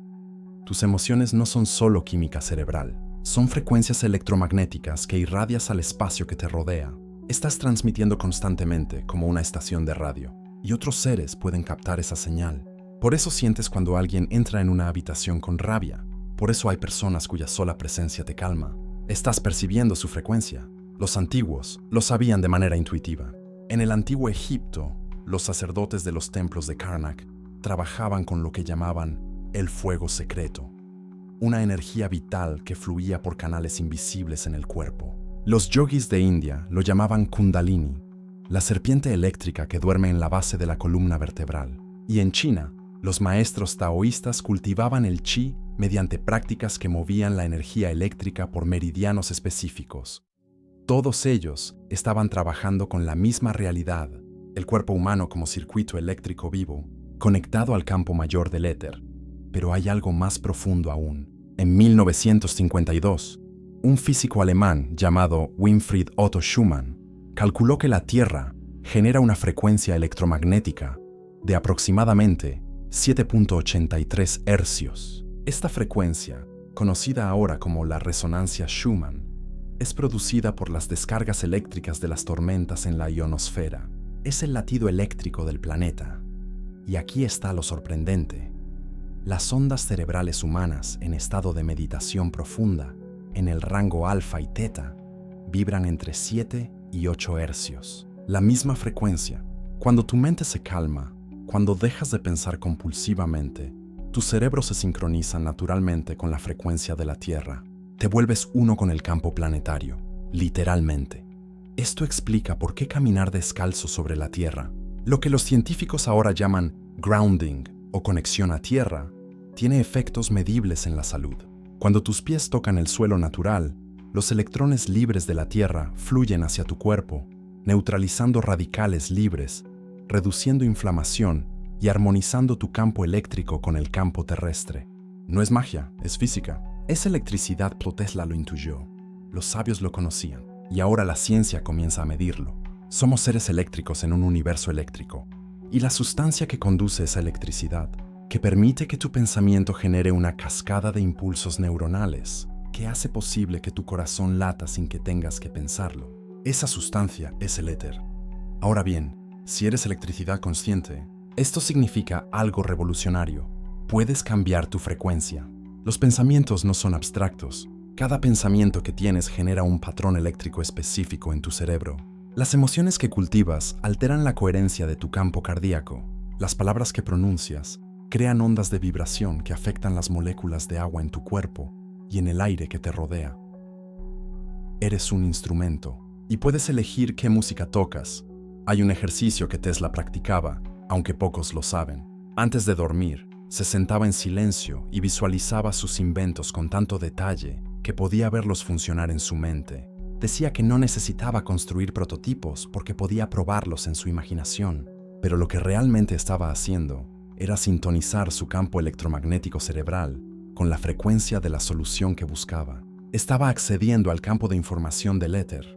Tus emociones no son solo química cerebral, son frecuencias electromagnéticas que irradias al espacio que te rodea. Estás transmitiendo constantemente como una estación de radio, y otros seres pueden captar esa señal. Por eso sientes cuando alguien entra en una habitación con rabia. Por eso hay personas cuya sola presencia te calma. Estás percibiendo su frecuencia. Los antiguos lo sabían de manera intuitiva. En el antiguo Egipto, los sacerdotes de los templos de Karnak trabajaban con lo que llamaban el fuego secreto, una energía vital que fluía por canales invisibles en el cuerpo. Los yogis de India lo llamaban Kundalini, la serpiente eléctrica que duerme en la base de la columna vertebral. Y en China, los maestros taoístas cultivaban el chi mediante prácticas que movían la energía eléctrica por meridianos específicos. Todos ellos estaban trabajando con la misma realidad, el cuerpo humano como circuito eléctrico vivo, conectado al campo mayor del éter. Pero hay algo más profundo aún. En 1952, un físico alemán llamado Winfried Otto Schumann calculó que la Tierra genera una frecuencia electromagnética de aproximadamente 7.83 hercios. Esta frecuencia, conocida ahora como la resonancia Schumann, es producida por las descargas eléctricas de las tormentas en la ionosfera. Es el latido eléctrico del planeta. Y aquí está lo sorprendente. Las ondas cerebrales humanas en estado de meditación profunda, en el rango alfa y teta, vibran entre 7 y 8 hercios. La misma frecuencia. Cuando tu mente se calma, cuando dejas de pensar compulsivamente, tu cerebro se sincroniza naturalmente con la frecuencia de la Tierra. Te vuelves uno con el campo planetario, literalmente. Esto explica por qué caminar descalzo sobre la Tierra, lo que los científicos ahora llaman grounding o conexión a tierra, tiene efectos medibles en la salud. Cuando tus pies tocan el suelo natural, los electrones libres de la Tierra fluyen hacia tu cuerpo, neutralizando radicales libres, reduciendo inflamación y armonizando tu campo eléctrico con el campo terrestre. No es magia, es física. Esa electricidad Tesla lo intuyó, los sabios lo conocían, y ahora la ciencia comienza a medirlo. Somos seres eléctricos en un universo eléctrico, y la sustancia que conduce esa electricidad, que permite que tu pensamiento genere una cascada de impulsos neuronales, que hace posible que tu corazón lata sin que tengas que pensarlo. Esa sustancia es el éter. Ahora bien, si eres electricidad consciente, esto significa algo revolucionario. Puedes cambiar tu frecuencia. Los pensamientos no son abstractos. Cada pensamiento que tienes genera un patrón eléctrico específico en tu cerebro. Las emociones que cultivas alteran la coherencia de tu campo cardíaco. Las palabras que pronuncias crean ondas de vibración que afectan las moléculas de agua en tu cuerpo y en el aire que te rodea. Eres un instrumento y puedes elegir qué música tocas. Hay un ejercicio que Tesla practicaba, aunque pocos lo saben. Antes de dormir, se sentaba en silencio y visualizaba sus inventos con tanto detalle que podía verlos funcionar en su mente. Decía que no necesitaba construir prototipos porque podía probarlos en su imaginación, pero lo que realmente estaba haciendo era sintonizar su campo electromagnético cerebral con la frecuencia de la solución que buscaba. Estaba accediendo al campo de información del éter.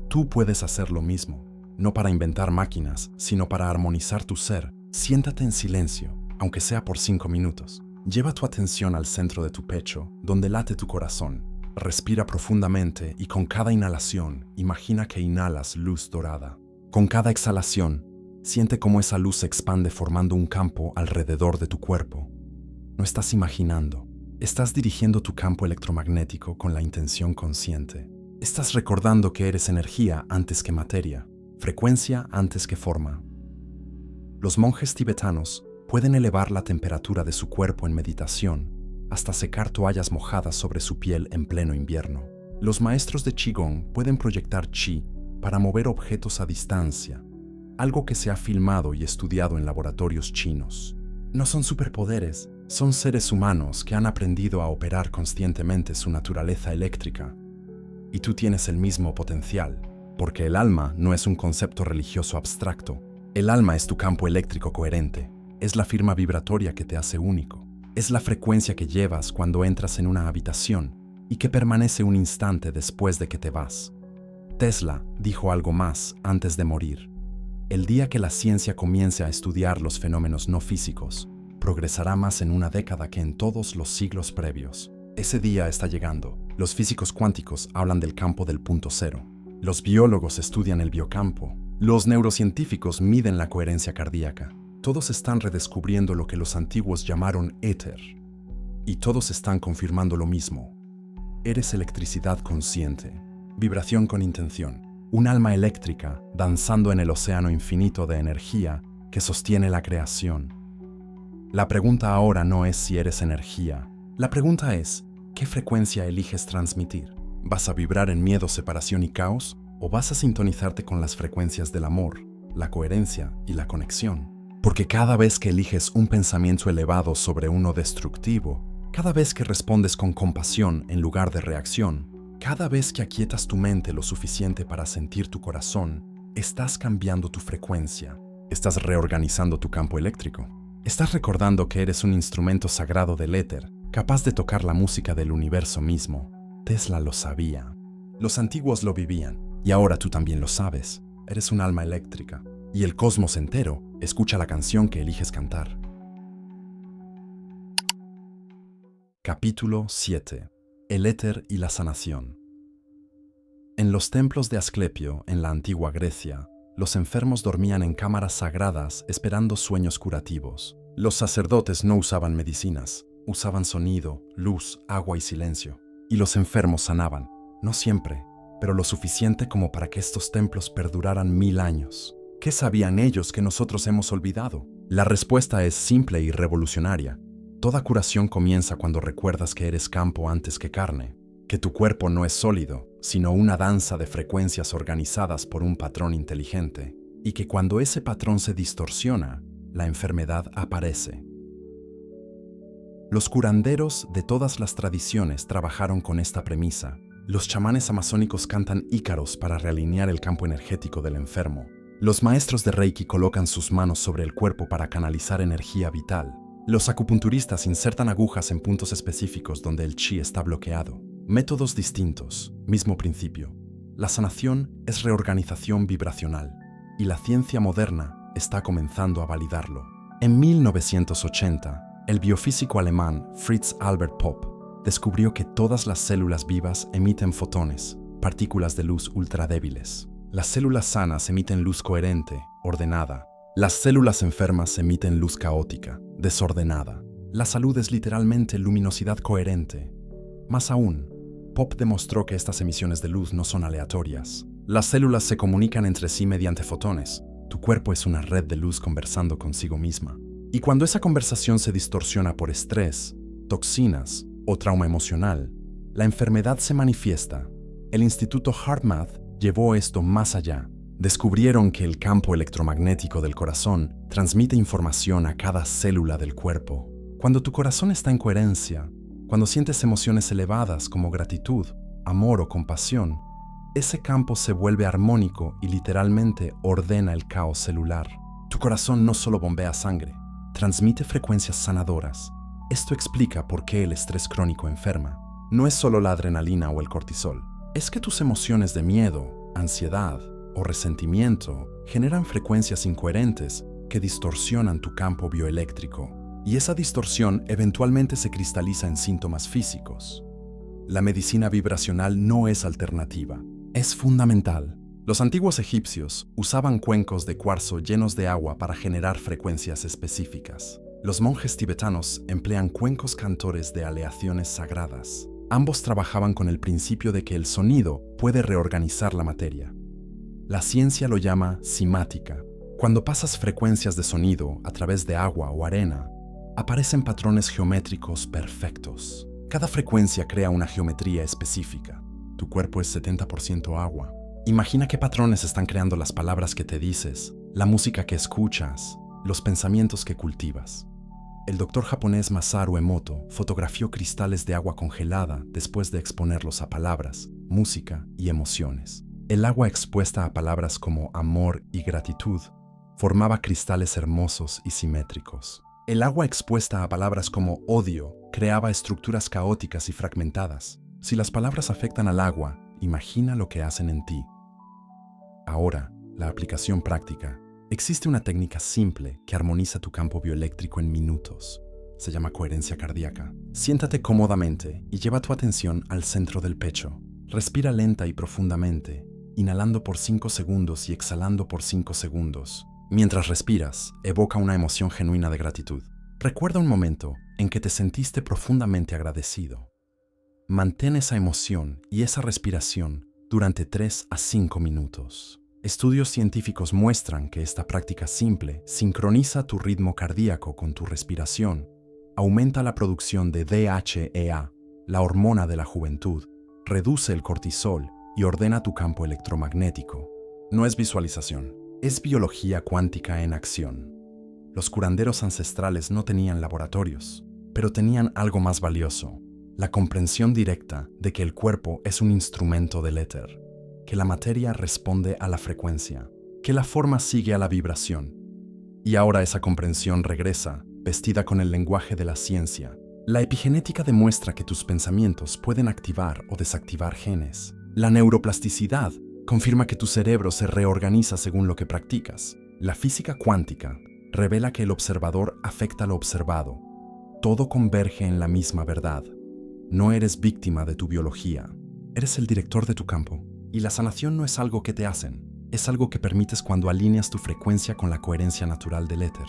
Tú puedes hacer lo mismo, no para inventar máquinas, sino para armonizar tu ser. Siéntate en silencio, aunque sea por 5 minutos. Lleva tu atención al centro de tu pecho, donde late tu corazón. Respira profundamente y con cada inhalación, imagina que inhalas luz dorada. Con cada exhalación, siente cómo esa luz se expande formando un campo alrededor de tu cuerpo. No estás imaginando, estás dirigiendo tu campo electromagnético con la intención consciente. Estás recordando que eres energía antes que materia, frecuencia antes que forma. Los monjes tibetanos pueden elevar la temperatura de su cuerpo en meditación hasta secar toallas mojadas sobre su piel en pleno invierno. Los maestros de Qigong pueden proyectar chi para mover objetos a distancia, algo que se ha filmado y estudiado en laboratorios chinos. No son superpoderes, son seres humanos que han aprendido a operar conscientemente su naturaleza eléctrica. Y tú tienes el mismo potencial, porque el alma no es un concepto religioso abstracto. El alma es tu campo eléctrico coherente, es la firma vibratoria que te hace único, es la frecuencia que llevas cuando entras en una habitación y que permanece un instante después de que te vas. Tesla dijo algo más antes de morir. El día que la ciencia comience a estudiar los fenómenos no físicos, progresará más en una década que en todos los siglos previos. Ese día está llegando. Los físicos cuánticos hablan del campo del punto cero. Los biólogos estudian el biocampo. Los neurocientíficos miden la coherencia cardíaca. Todos están redescubriendo lo que los antiguos llamaron éter. Y todos están confirmando lo mismo. Eres electricidad consciente, vibración con intención, un alma eléctrica danzando en el océano infinito de energía que sostiene la creación. La pregunta ahora no es si eres energía. La pregunta es, ¿qué frecuencia eliges transmitir? ¿Vas a vibrar en miedo, separación y caos? ¿O vas a sintonizarte con las frecuencias del amor, la coherencia y la conexión? Porque cada vez que eliges un pensamiento elevado sobre uno destructivo, cada vez que respondes con compasión en lugar de reacción, cada vez que aquietas tu mente lo suficiente para sentir tu corazón, estás cambiando tu frecuencia. Estás reorganizando tu campo eléctrico. Estás recordando que eres un instrumento sagrado del éter, capaz de tocar la música del universo mismo. Tesla lo sabía. Los antiguos lo vivían, y ahora tú también lo sabes. Eres un alma eléctrica, y el cosmos entero escucha la canción que eliges cantar. Capítulo 7. El éter y la sanación. En los templos de Asclepio, en la antigua Grecia, los enfermos dormían en cámaras sagradas esperando sueños curativos. Los sacerdotes no usaban medicinas, usaban sonido, luz, agua y silencio. Y los enfermos sanaban, no siempre, pero lo suficiente como para que estos templos perduraran 1000 años. ¿Qué sabían ellos que nosotros hemos olvidado? La respuesta es simple y revolucionaria. Toda curación comienza cuando recuerdas que eres campo antes que carne, que tu cuerpo no es sólido, sino una danza de frecuencias organizadas por un patrón inteligente, y que cuando ese patrón se distorsiona, la enfermedad aparece. Los curanderos de todas las tradiciones trabajaron con esta premisa. Los chamanes amazónicos cantan ícaros para realinear el campo energético del enfermo. Los maestros de Reiki colocan sus manos sobre el cuerpo para canalizar energía vital. Los acupunturistas insertan agujas en puntos específicos donde el chi está bloqueado. Métodos distintos, mismo principio. La sanación es reorganización vibracional, y la ciencia moderna está comenzando a validarlo. En 1980, el biofísico alemán Fritz Albert Popp descubrió que todas las células vivas emiten fotones, partículas de luz ultradébiles. Las células sanas emiten luz coherente, ordenada. Las células enfermas emiten luz caótica, desordenada. La salud es literalmente luminosidad coherente. Más aún, Popp demostró que estas emisiones de luz no son aleatorias. Las células se comunican entre sí mediante fotones. Tu cuerpo es una red de luz conversando consigo misma. Y cuando esa conversación se distorsiona por estrés, toxinas o trauma emocional, la enfermedad se manifiesta. El Instituto HeartMath llevó esto más allá. Descubrieron que el campo electromagnético del corazón transmite información a cada célula del cuerpo. Cuando tu corazón está en coherencia, cuando sientes emociones elevadas como gratitud, amor o compasión, ese campo se vuelve armónico y literalmente ordena el caos celular. Tu corazón no solo bombea sangre, transmite frecuencias sanadoras. Esto explica por qué el estrés crónico enferma. No es solo la adrenalina o el cortisol. Es que tus emociones de miedo, ansiedad o resentimiento generan frecuencias incoherentes que distorsionan tu campo bioeléctrico. Y esa distorsión eventualmente se cristaliza en síntomas físicos. La medicina vibracional no es alternativa, es fundamental. Los antiguos egipcios usaban cuencos de cuarzo llenos de agua para generar frecuencias específicas. Los monjes tibetanos emplean cuencos cantores de aleaciones sagradas. Ambos trabajaban con el principio de que el sonido puede reorganizar la materia. La ciencia lo llama cimática. Cuando pasas frecuencias de sonido a través de agua o arena, aparecen patrones geométricos perfectos. Cada frecuencia crea una geometría específica. Tu cuerpo es 70% agua. Imagina qué patrones están creando las palabras que te dices, la música que escuchas, los pensamientos que cultivas. El doctor japonés Masaru Emoto fotografió cristales de agua congelada después de exponerlos a palabras, música y emociones. El agua expuesta a palabras como amor y gratitud formaba cristales hermosos y simétricos. El agua expuesta a palabras como odio creaba estructuras caóticas y fragmentadas. Si las palabras afectan al agua, imagina lo que hacen en ti. Ahora, la aplicación práctica. Existe una técnica simple que armoniza tu campo bioeléctrico en minutos. Se llama coherencia cardíaca. Siéntate cómodamente y lleva tu atención al centro del pecho. Respira lenta y profundamente, inhalando por 5 segundos y exhalando por 5 segundos. Mientras respiras, evoca una emoción genuina de gratitud. Recuerda un momento en que te sentiste profundamente agradecido. Mantén esa emoción y esa respiración durante 3 a 5 minutos. Estudios científicos muestran que esta práctica simple sincroniza tu ritmo cardíaco con tu respiración, aumenta la producción de DHEA, la hormona de la juventud, reduce el cortisol y ordena tu campo electromagnético. No es visualización, es biología cuántica en acción. Los curanderos ancestrales no tenían laboratorios, pero tenían algo más valioso: la comprensión directa de que el cuerpo es un instrumento del éter, que la materia responde a la frecuencia, que la forma sigue a la vibración. Y ahora esa comprensión regresa, vestida con el lenguaje de la ciencia. La epigenética demuestra que tus pensamientos pueden activar o desactivar genes. La neuroplasticidad confirma que tu cerebro se reorganiza según lo que practicas. La física cuántica revela que el observador afecta lo observado. Todo converge en la misma verdad. No eres víctima de tu biología, eres el director de tu campo. Y la sanación no es algo que te hacen, es algo que permites cuando alineas tu frecuencia con la coherencia natural del éter.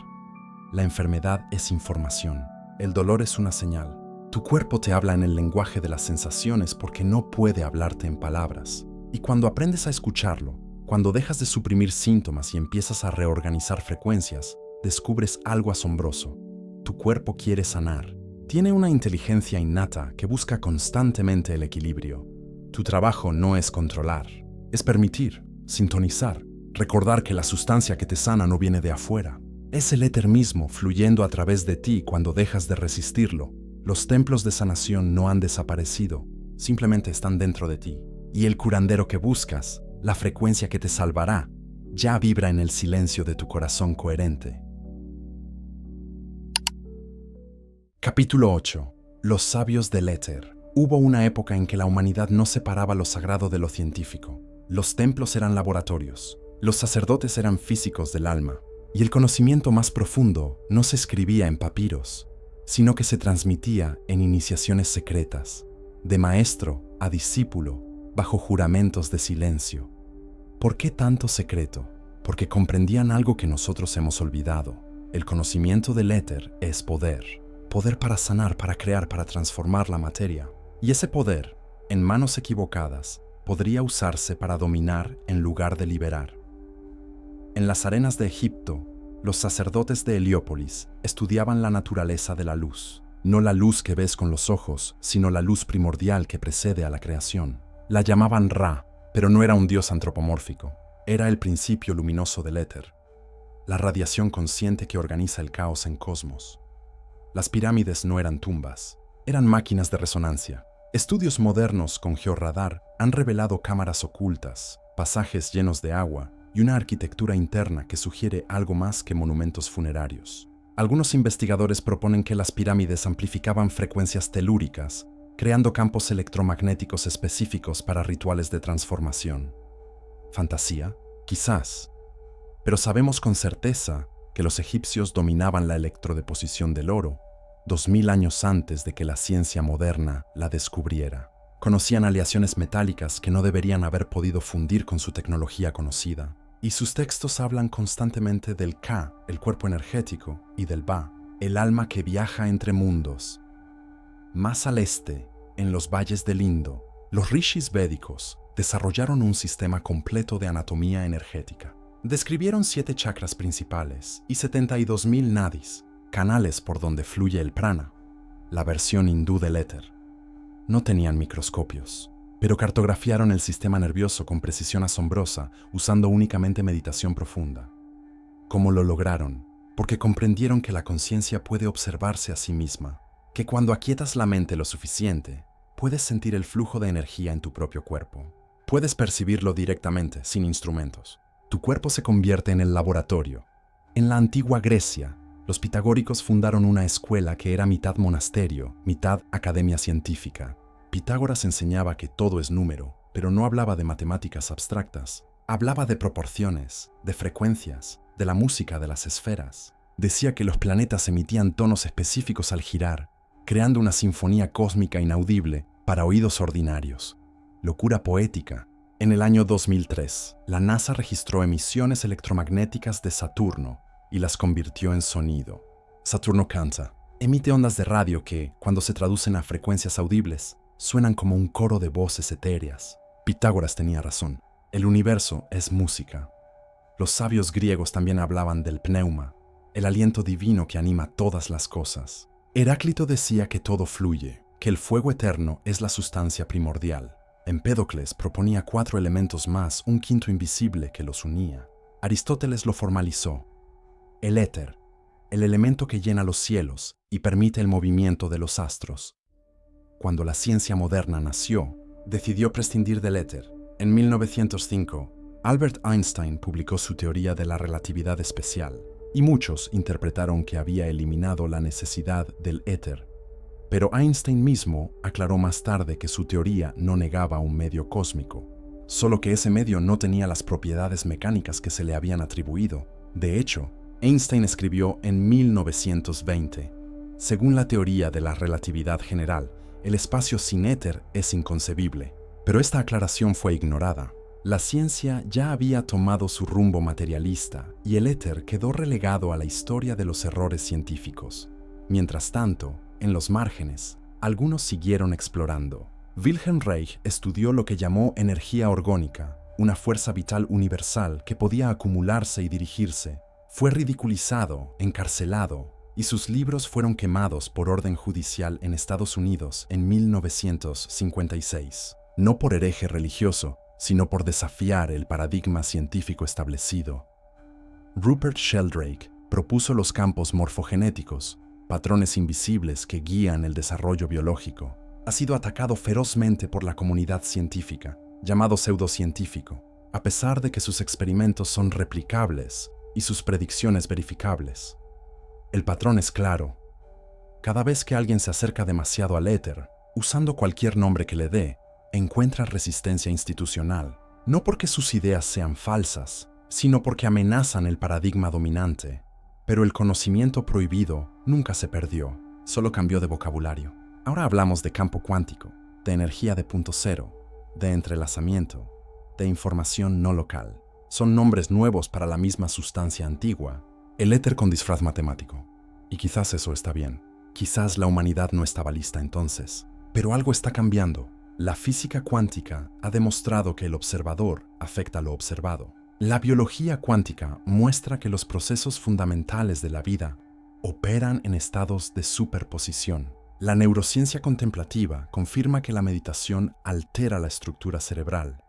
La enfermedad es información, el dolor es una señal. Tu cuerpo te habla en el lenguaje de las sensaciones porque no puede hablarte en palabras. Y cuando aprendes a escucharlo, cuando dejas de suprimir síntomas y empiezas a reorganizar frecuencias, descubres algo asombroso. Tu cuerpo quiere sanar. Tiene una inteligencia innata que busca constantemente el equilibrio. Tu trabajo no es controlar, es permitir, sintonizar, recordar que la sustancia que te sana no viene de afuera. Es el éter mismo fluyendo a través de ti cuando dejas de resistirlo. Los templos de sanación no han desaparecido, simplemente están dentro de ti. Y el curandero que buscas, la frecuencia que te salvará, ya vibra en el silencio de tu corazón coherente. Capítulo 8. Los sabios del éter. Hubo una época en que la humanidad no separaba lo sagrado de lo científico. Los templos eran laboratorios, los sacerdotes eran físicos del alma, y el conocimiento más profundo no se escribía en papiros, sino que se transmitía en iniciaciones secretas, de maestro a discípulo, bajo juramentos de silencio. ¿Por qué tanto secreto? Porque comprendían algo que nosotros hemos olvidado. El conocimiento del éter es poder. Poder para sanar, para crear, para transformar la materia. Y ese poder, en manos equivocadas, podría usarse para dominar en lugar de liberar. En las arenas de Egipto, los sacerdotes de Heliópolis estudiaban la naturaleza de la luz. No la luz que ves con los ojos, sino la luz primordial que precede a la creación. La llamaban Ra, pero no era un dios antropomórfico. Era el principio luminoso del éter, la radiación consciente que organiza el caos en cosmos. Las pirámides no eran tumbas, eran máquinas de resonancia. Estudios modernos con georradar han revelado cámaras ocultas, pasajes llenos de agua y una arquitectura interna que sugiere algo más que monumentos funerarios. Algunos investigadores proponen que las pirámides amplificaban frecuencias telúricas, creando campos electromagnéticos específicos para rituales de transformación. ¿Fantasía? Quizás. Pero sabemos con certeza que los egipcios dominaban la electrodeposición del oro 2000 años antes de que la ciencia moderna la descubriera. Conocían aleaciones metálicas que no deberían haber podido fundir con su tecnología conocida. Y sus textos hablan constantemente del Ka, el cuerpo energético, y del Ba, el alma que viaja entre mundos. Más al este, en los valles del Indo, los rishis védicos desarrollaron un sistema completo de anatomía energética. Describieron 7 chakras principales y 72.000 nadis, canales por donde fluye el prana, la versión hindú del éter. No tenían microscopios, pero cartografiaron el sistema nervioso con precisión asombrosa usando únicamente meditación profunda. ¿Cómo lo lograron? Porque comprendieron que la conciencia puede observarse a sí misma, que cuando aquietas la mente lo suficiente, puedes sentir el flujo de energía en tu propio cuerpo. Puedes percibirlo directamente, sin instrumentos. Tu cuerpo se convierte en el laboratorio. En la antigua Grecia, los pitagóricos fundaron una escuela que era mitad monasterio, mitad academia científica. Pitágoras enseñaba que todo es número, pero no hablaba de matemáticas abstractas. Hablaba de proporciones, de frecuencias, de la música de las esferas. Decía que los planetas emitían tonos específicos al girar, creando una sinfonía cósmica inaudible para oídos ordinarios. Locura poética. En el año 2003, la NASA registró emisiones electromagnéticas de Saturno y las convirtió en sonido. Saturno canta. Emite ondas de radio que, cuando se traducen a frecuencias audibles, suenan como un coro de voces etéreas. Pitágoras tenía razón. El universo es música. Los sabios griegos también hablaban del pneuma, el aliento divino que anima todas las cosas. Heráclito decía que todo fluye, que el fuego eterno es la sustancia primordial. Empédocles proponía 4 elementos más, un quinto invisible que los unía. Aristóteles lo formalizó. El éter, el elemento que llena los cielos y permite el movimiento de los astros. Cuando la ciencia moderna nació, decidió prescindir del éter. En 1905, Albert Einstein publicó su teoría de la relatividad especial, y muchos interpretaron que había eliminado la necesidad del éter. Pero Einstein mismo aclaró más tarde que su teoría no negaba un medio cósmico, solo que ese medio no tenía las propiedades mecánicas que se le habían atribuido. De hecho, Einstein escribió en 1920, según la teoría de la relatividad general, el espacio sin éter es inconcebible. Pero esta aclaración fue ignorada. La ciencia ya había tomado su rumbo materialista y el éter quedó relegado a la historia de los errores científicos. Mientras tanto, en los márgenes, algunos siguieron explorando. Wilhelm Reich estudió lo que llamó energía orgónica, una fuerza vital universal que podía acumularse y dirigirse. Fue ridiculizado, encarcelado, y sus libros fueron quemados por orden judicial en Estados Unidos en 1956. No por hereje religioso, sino por desafiar el paradigma científico establecido. Rupert Sheldrake propuso los campos morfogenéticos, patrones invisibles que guían el desarrollo biológico. Ha sido atacado ferozmente por la comunidad científica, llamado pseudocientífico, a pesar de que sus experimentos son replicables y sus predicciones verificables. El patrón es claro. Cada vez que alguien se acerca demasiado al éter, usando cualquier nombre que le dé, encuentra resistencia institucional, no porque sus ideas sean falsas, sino porque amenazan el paradigma dominante. Pero el conocimiento prohibido nunca se perdió, solo cambió de vocabulario. Ahora hablamos de campo cuántico, de energía de punto cero, de entrelazamiento, de información no local. Son nombres nuevos para la misma sustancia antigua, el éter con disfraz matemático. Y quizás eso está bien. Quizás la humanidad no estaba lista entonces. Pero algo está cambiando. La física cuántica ha demostrado que el observador afecta lo observado. La biología cuántica muestra que los procesos fundamentales de la vida operan en estados de superposición. La neurociencia contemplativa confirma que la meditación altera la estructura cerebral.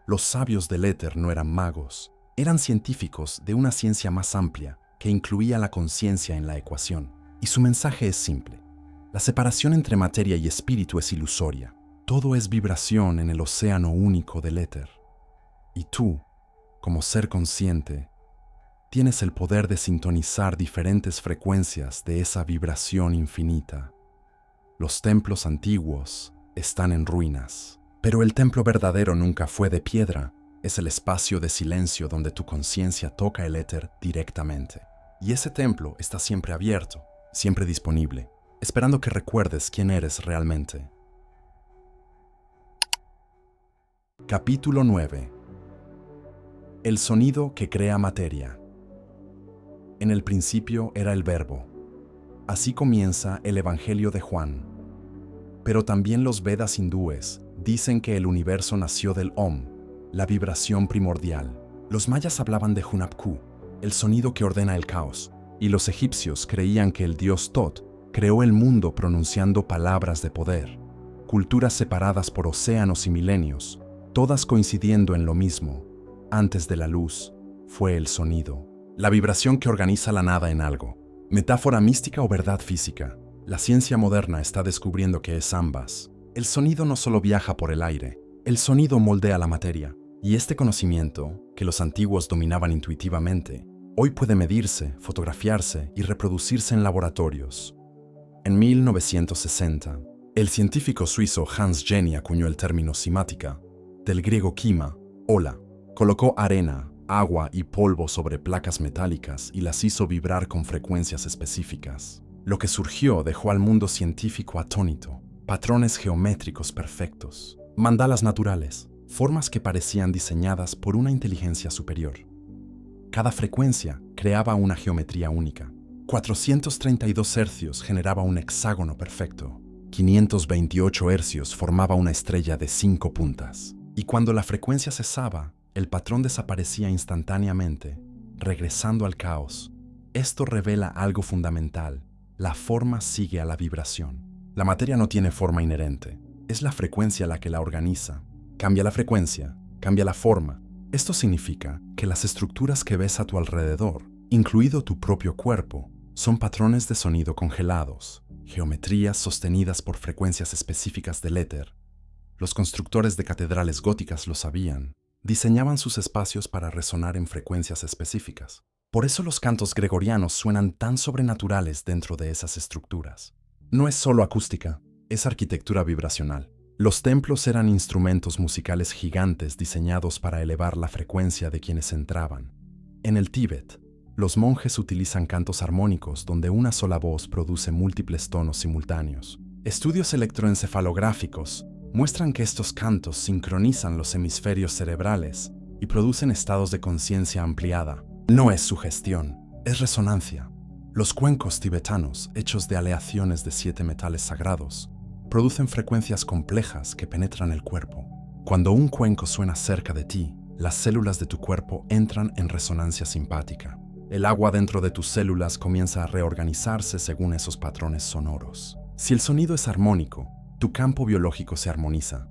Los sabios del éter no eran magos, eran científicos de una ciencia más amplia que incluía la conciencia en la ecuación. Y su mensaje es simple. La separación entre materia y espíritu es ilusoria. Todo es vibración en el océano único del éter. Y tú, como ser consciente, tienes el poder de sintonizar diferentes frecuencias de esa vibración infinita. Los templos antiguos están en ruinas, pero el templo verdadero nunca fue de piedra. Es el espacio de silencio donde tu conciencia toca el éter directamente. Y ese templo está siempre abierto, siempre disponible, esperando que recuerdes quién eres realmente. Capítulo 9. El sonido que crea materia. En el principio era el Verbo. Así comienza el Evangelio de Juan. Pero también los Vedas hindúes dicen que el universo nació del Om, la vibración primordial. Los mayas hablaban de Hunapku, el sonido que ordena el caos, y los egipcios creían que el dios Tot creó el mundo pronunciando palabras de poder. Culturas separadas por océanos y milenios, todas coincidiendo en lo mismo. Antes de la luz, fue el sonido, la vibración que organiza la nada en algo. Metáfora mística o verdad física. La ciencia moderna está descubriendo que es ambas. El sonido no solo viaja por el aire, el sonido moldea la materia. Y este conocimiento, que los antiguos dominaban intuitivamente, hoy puede medirse, fotografiarse y reproducirse en laboratorios. En 1960, el científico suizo Hans Jenny acuñó el término cimática, del griego kima, ola. Colocó arena, agua y polvo sobre placas metálicas y las hizo vibrar con frecuencias específicas. Lo que surgió dejó al mundo científico atónito. Patrones geométricos perfectos, mandalas naturales, formas que parecían diseñadas por una inteligencia superior. Cada frecuencia creaba una geometría única. 432 hercios generaba un hexágono perfecto. 528 hercios formaba una estrella de 5 puntas. Y cuando la frecuencia cesaba, el patrón desaparecía instantáneamente, regresando al caos. Esto revela algo fundamental. La forma sigue a la vibración. La materia no tiene forma inherente. Es la frecuencia la que la organiza. Cambia la frecuencia, cambia la forma. Esto significa que las estructuras que ves a tu alrededor, incluido tu propio cuerpo, son patrones de sonido congelados, geometrías sostenidas por frecuencias específicas del éter. Los constructores de catedrales góticas lo sabían. Diseñaban sus espacios para resonar en frecuencias específicas. Por eso los cantos gregorianos suenan tan sobrenaturales dentro de esas estructuras. No es solo acústica, es arquitectura vibracional. Los templos eran instrumentos musicales gigantes diseñados para elevar la frecuencia de quienes entraban. En el Tíbet, los monjes utilizan cantos armónicos donde una sola voz produce múltiples tonos simultáneos. Estudios electroencefalográficos muestran que estos cantos sincronizan los hemisferios cerebrales y producen estados de conciencia ampliada. No es sugestión, es resonancia. Los cuencos tibetanos, hechos de aleaciones de 7 metales sagrados, producen frecuencias complejas que penetran el cuerpo. Cuando un cuenco suena cerca de ti, las células de tu cuerpo entran en resonancia simpática. El agua dentro de tus células comienza a reorganizarse según esos patrones sonoros. Si el sonido es armónico, tu campo biológico se armoniza.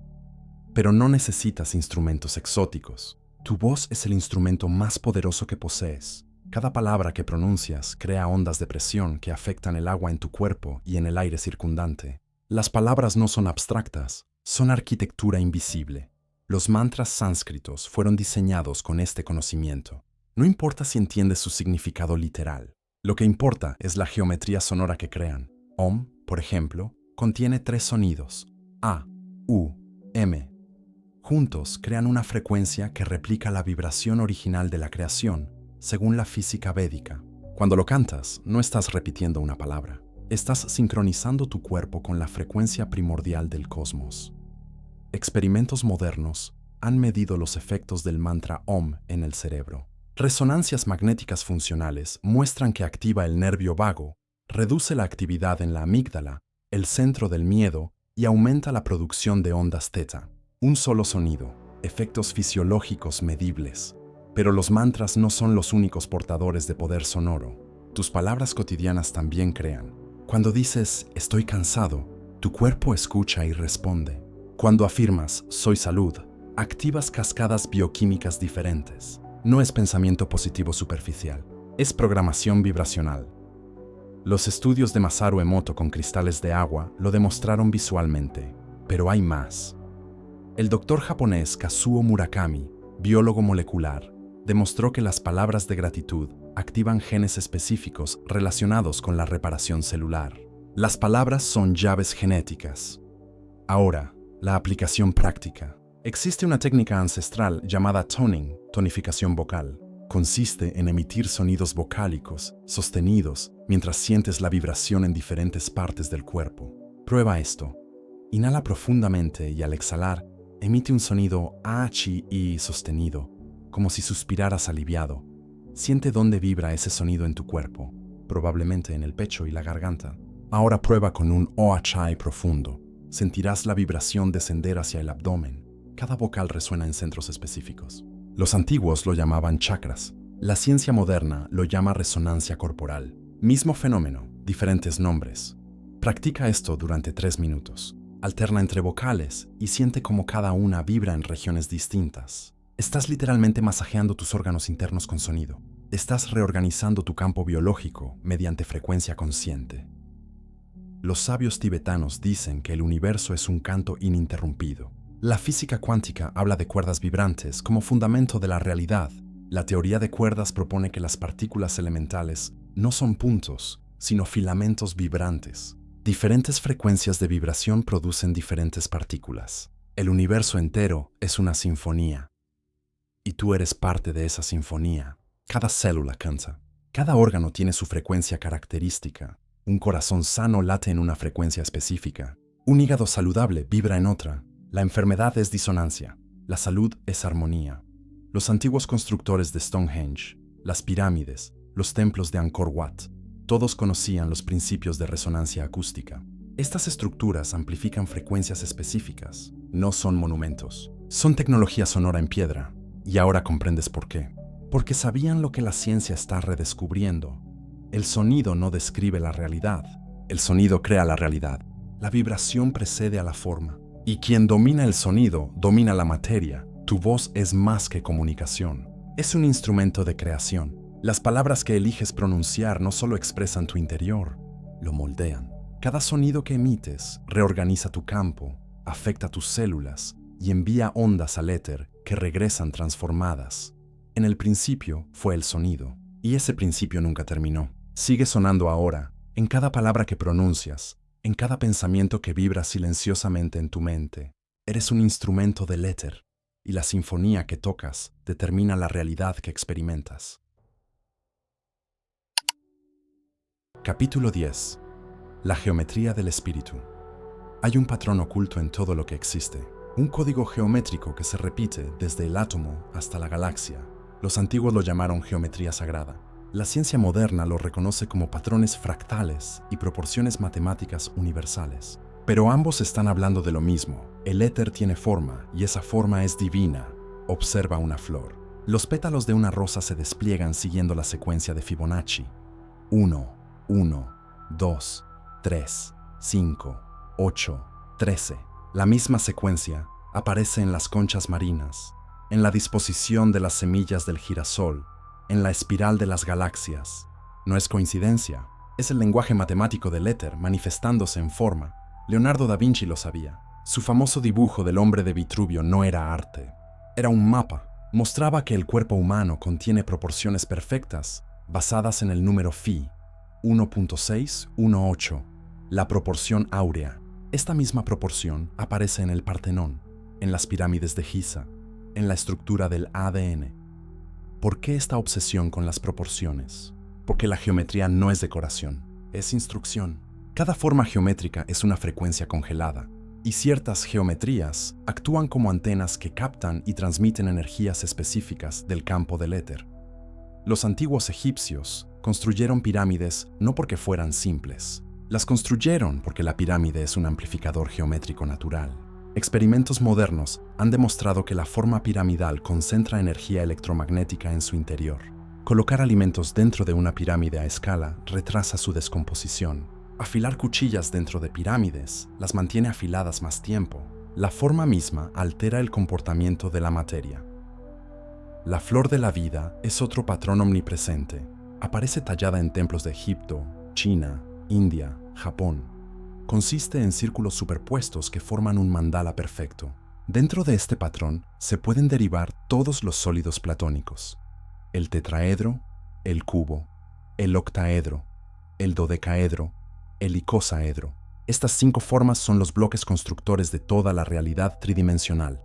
Pero no necesitas instrumentos exóticos. Tu voz es el instrumento más poderoso que posees. Cada palabra que pronuncias crea ondas de presión que afectan el agua en tu cuerpo y en el aire circundante. Las palabras no son abstractas, son arquitectura invisible. Los mantras sánscritos fueron diseñados con este conocimiento. No importa si entiendes su significado literal. Lo que importa es la geometría sonora que crean. Om, por ejemplo, contiene 3 sonidos, A, U, M. Juntos crean una frecuencia que replica la vibración original de la creación, según la física védica. Cuando lo cantas, no estás repitiendo una palabra. Estás sincronizando tu cuerpo con la frecuencia primordial del cosmos. Experimentos modernos han medido los efectos del mantra Om en el cerebro. Resonancias magnéticas funcionales muestran que activa el nervio vago, reduce la actividad en la amígdala, el centro del miedo, y aumenta la producción de ondas θ. Un solo sonido, efectos fisiológicos medibles. Pero los mantras no son los únicos portadores de poder sonoro. Tus palabras cotidianas también crean. Cuando dices «estoy cansado», tu cuerpo escucha y responde. Cuando afirmas «soy salud», activas cascadas bioquímicas diferentes. No es pensamiento positivo superficial, es programación vibracional. Los estudios de Masaru Emoto con cristales de agua lo demostraron visualmente, pero hay más. El doctor japonés Kazuo Murakami, biólogo molecular, demostró que las palabras de gratitud activan genes específicos relacionados con la reparación celular. Las palabras son llaves genéticas. Ahora, la aplicación práctica. Existe una técnica ancestral llamada toning, tonificación vocal. Consiste en emitir sonidos vocálicos, sostenidos, mientras sientes la vibración en diferentes partes del cuerpo. Prueba esto. Inhala profundamente y al exhalar, emite un sonido A-chi-i sostenido, como si suspiraras aliviado. Siente dónde vibra ese sonido en tu cuerpo, probablemente en el pecho y la garganta. Ahora prueba con un O-a-chai profundo. sentirás la vibración descender hacia el abdomen. Cada vocal resuena en centros específicos. Los antiguos lo llamaban chakras. La ciencia moderna lo llama resonancia corporal. Mismo fenómeno, diferentes nombres. Practica esto durante 3 minutos. Alterna entre vocales y siente cómo cada una vibra en regiones distintas. Estás literalmente masajeando tus órganos internos con sonido. Estás reorganizando tu campo biológico mediante frecuencia consciente. Los sabios tibetanos dicen que el universo es un canto ininterrumpido. La física cuántica habla de cuerdas vibrantes como fundamento de la realidad. La teoría de cuerdas propone que las partículas elementales no son puntos, sino filamentos vibrantes. Diferentes frecuencias de vibración producen diferentes partículas. El universo entero es una sinfonía. Y tú eres parte de esa sinfonía. Cada célula canta. Cada órgano tiene su frecuencia característica. Un corazón sano late en una frecuencia específica. Un hígado saludable vibra en otra. La enfermedad es disonancia. La salud es armonía. Los antiguos constructores de Stonehenge, las pirámides, los templos de Angkor Wat, todos conocían los principios de resonancia acústica. Estas estructuras amplifican frecuencias específicas. No son monumentos. Son tecnología sonora en piedra. Y ahora comprendes por qué. Porque sabían lo que la ciencia está redescubriendo. El sonido no describe la realidad. El sonido crea la realidad. La vibración precede a la forma. Y quien domina el sonido, domina la materia. Tu voz es más que comunicación. Es un instrumento de creación. Las palabras que eliges pronunciar no solo expresan tu interior, lo moldean. Cada sonido que emites reorganiza tu campo, afecta tus células y envía ondas al éter que regresan transformadas. En el principio fue el sonido, y ese principio nunca terminó. Sigue sonando ahora, en cada palabra que pronuncias, en cada pensamiento que vibra silenciosamente en tu mente. Eres un instrumento del éter, y la sinfonía que tocas determina la realidad que experimentas. Capítulo 10. La geometría del espíritu. Hay un patrón oculto en todo lo que existe, un código geométrico que se repite desde el átomo hasta la galaxia. Los antiguos lo llamaron geometría sagrada. La ciencia moderna lo reconoce como patrones fractales y proporciones matemáticas universales. Pero ambos están hablando de lo mismo. El éter tiene forma y esa forma es divina. Observa una flor. Los pétalos de una rosa se despliegan siguiendo la secuencia de Fibonacci. 1, 2, 3, 5, 8, 13. La misma secuencia aparece en las conchas marinas, en la disposición de las semillas del girasol, en la espiral de las galaxias. No es coincidencia, es el lenguaje matemático del éter manifestándose en forma. Leonardo da Vinci lo sabía. Su famoso dibujo del hombre de Vitruvio no era arte, era un mapa. Mostraba que el cuerpo humano contiene proporciones perfectas basadas en el número phi, 1.618, la proporción áurea. Esta misma proporción aparece en el Partenón, en las pirámides de Giza, en la estructura del ADN. ¿Por qué esta obsesión con las proporciones? Porque la geometría no es decoración, es instrucción. Cada forma geométrica es una frecuencia congelada, y ciertas geometrías actúan como antenas que captan y transmiten energías específicas del campo del éter. Los antiguos egipcios construyeron pirámides no porque fueran simples. Las construyeron porque la pirámide es un amplificador geométrico natural. Experimentos modernos han demostrado que la forma piramidal concentra energía electromagnética en su interior. Colocar alimentos dentro de una pirámide a escala retrasa su descomposición. Afilar cuchillas dentro de pirámides las mantiene afiladas más tiempo. La forma misma altera el comportamiento de la materia. La flor de la vida es otro patrón omnipresente. Aparece tallada en templos de Egipto, China, India, Japón. Consiste en círculos superpuestos que forman un mandala perfecto. Dentro de este patrón se pueden derivar todos los sólidos platónicos: el tetraedro, el cubo, el octaedro, el dodecaedro, el icosaedro. Estas 5 formas son los bloques constructores de toda la realidad tridimensional.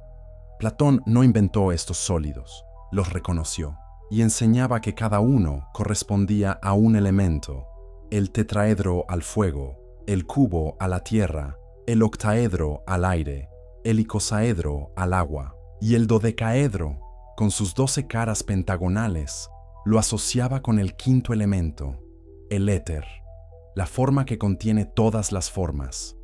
Platón no inventó estos sólidos, los reconoció y enseñaba que cada uno correspondía a un elemento: el tetraedro al fuego, el cubo a la tierra, el octaedro al aire, el icosaedro al agua, y el dodecaedro, con sus 12 caras pentagonales, lo asociaba con el 5º elemento, el éter, la forma que contiene todas las formas.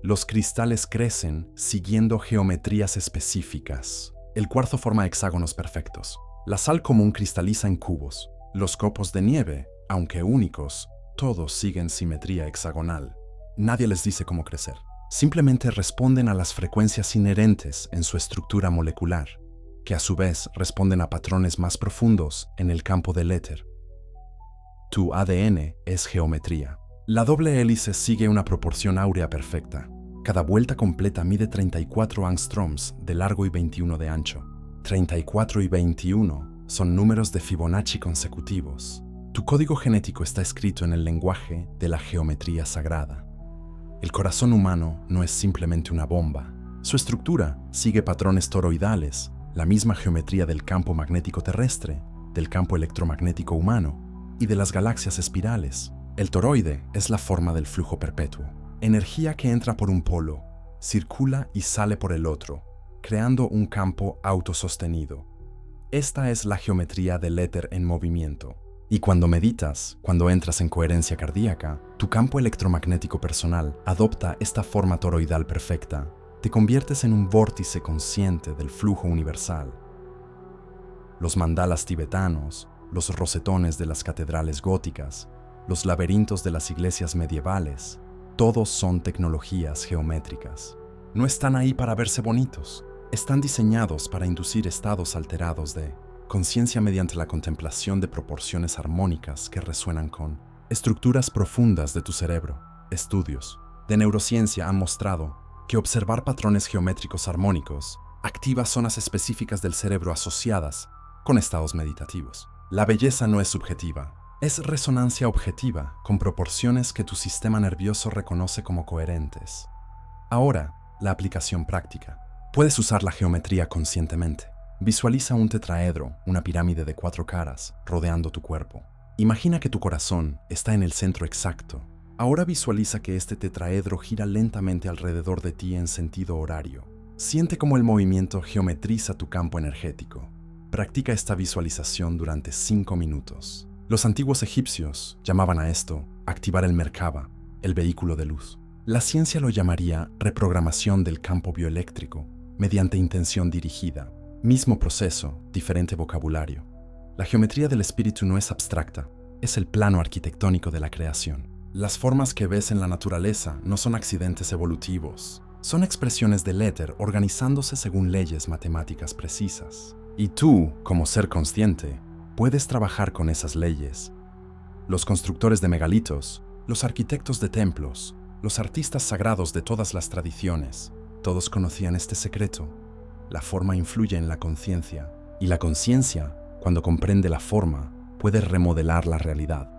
Los cristales crecen siguiendo geometrías específicas. El cuarzo forma hexágonos perfectos. La sal común cristaliza en cubos. Los copos de nieve, aunque únicos, todos siguen simetría hexagonal. Nadie les dice cómo crecer. Simplemente responden a las frecuencias inherentes en su estructura molecular, que a su vez responden a patrones más profundos en el campo del éter. Tu ADN es geometría. La doble hélice sigue una proporción áurea perfecta. Cada vuelta completa mide 34 angstroms de largo y 21 de ancho. 34 y 21 son números de Fibonacci consecutivos. Tu código genético está escrito en el lenguaje de la geometría sagrada. El corazón humano no es simplemente una bomba. Su estructura sigue patrones toroidales, la misma geometría del campo magnético terrestre, del campo electromagnético humano y de las galaxias espirales. El toroide es la forma del flujo perpetuo. Energía que entra por un polo, circula y sale por el otro, creando un campo autosostenido. Esta es la geometría del éter en movimiento. Y cuando meditas, cuando entras en coherencia cardíaca, tu campo electromagnético personal adopta esta forma toroidal perfecta. Te conviertes en un vórtice consciente del flujo universal. Los mandalas tibetanos, los rosetones de las catedrales góticas, los laberintos de las iglesias medievales, todos son tecnologías geométricas. No están ahí para verse bonitos. Están diseñados para inducir estados alterados de conciencia mediante la contemplación de proporciones armónicas que resuenan con estructuras profundas de tu cerebro. Estudios de neurociencia han mostrado que observar patrones geométricos armónicos activa zonas específicas del cerebro asociadas con estados meditativos. La belleza no es subjetiva, es resonancia objetiva con proporciones que tu sistema nervioso reconoce como coherentes. Ahora, la aplicación práctica. Puedes usar la geometría conscientemente. Visualiza un tetraedro, una pirámide de 4 caras, rodeando tu cuerpo. Imagina que tu corazón está en el centro exacto. Ahora visualiza que este tetraedro gira lentamente alrededor de ti en sentido horario. Siente cómo el movimiento geometriza tu campo energético. Practica esta visualización durante 5 minutos. Los antiguos egipcios llamaban a esto activar el Merkaba, el vehículo de luz. La ciencia lo llamaría reprogramación del campo bioeléctrico mediante intención dirigida. Mismo proceso, diferente vocabulario. La geometría del espíritu no es abstracta, es el plano arquitectónico de la creación. Las formas que ves en la naturaleza no son accidentes evolutivos, son expresiones del éter organizándose según leyes matemáticas precisas. Y tú, como ser consciente, puedes trabajar con esas leyes. Los constructores de megalitos, los arquitectos de templos, los artistas sagrados de todas las tradiciones, todos conocían este secreto. La forma influye en la conciencia, y la conciencia, cuando comprende la forma, puede remodelar la realidad.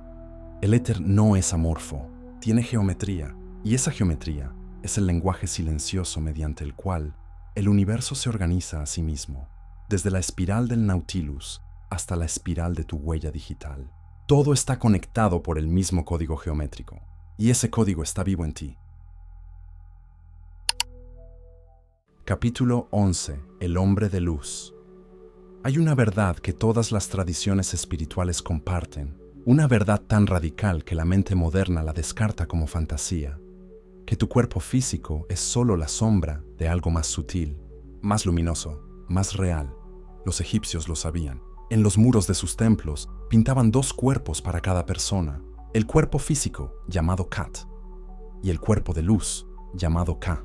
El éter no es amorfo, tiene geometría, y esa geometría es el lenguaje silencioso mediante el cual el universo se organiza a sí mismo, desde la espiral del Nautilus hasta la espiral de tu huella digital. Todo está conectado por el mismo código geométrico, y ese código está vivo en ti. Capítulo 11. El hombre de luz. Hay una verdad que todas las tradiciones espirituales comparten, una verdad tan radical que la mente moderna la descarta como fantasía, que tu cuerpo físico es solo la sombra de algo más sutil, más luminoso, más real. Los egipcios lo sabían. En los muros de sus templos pintaban 2 cuerpos para cada persona, el cuerpo físico, llamado Kat, y el cuerpo de luz, llamado Ka.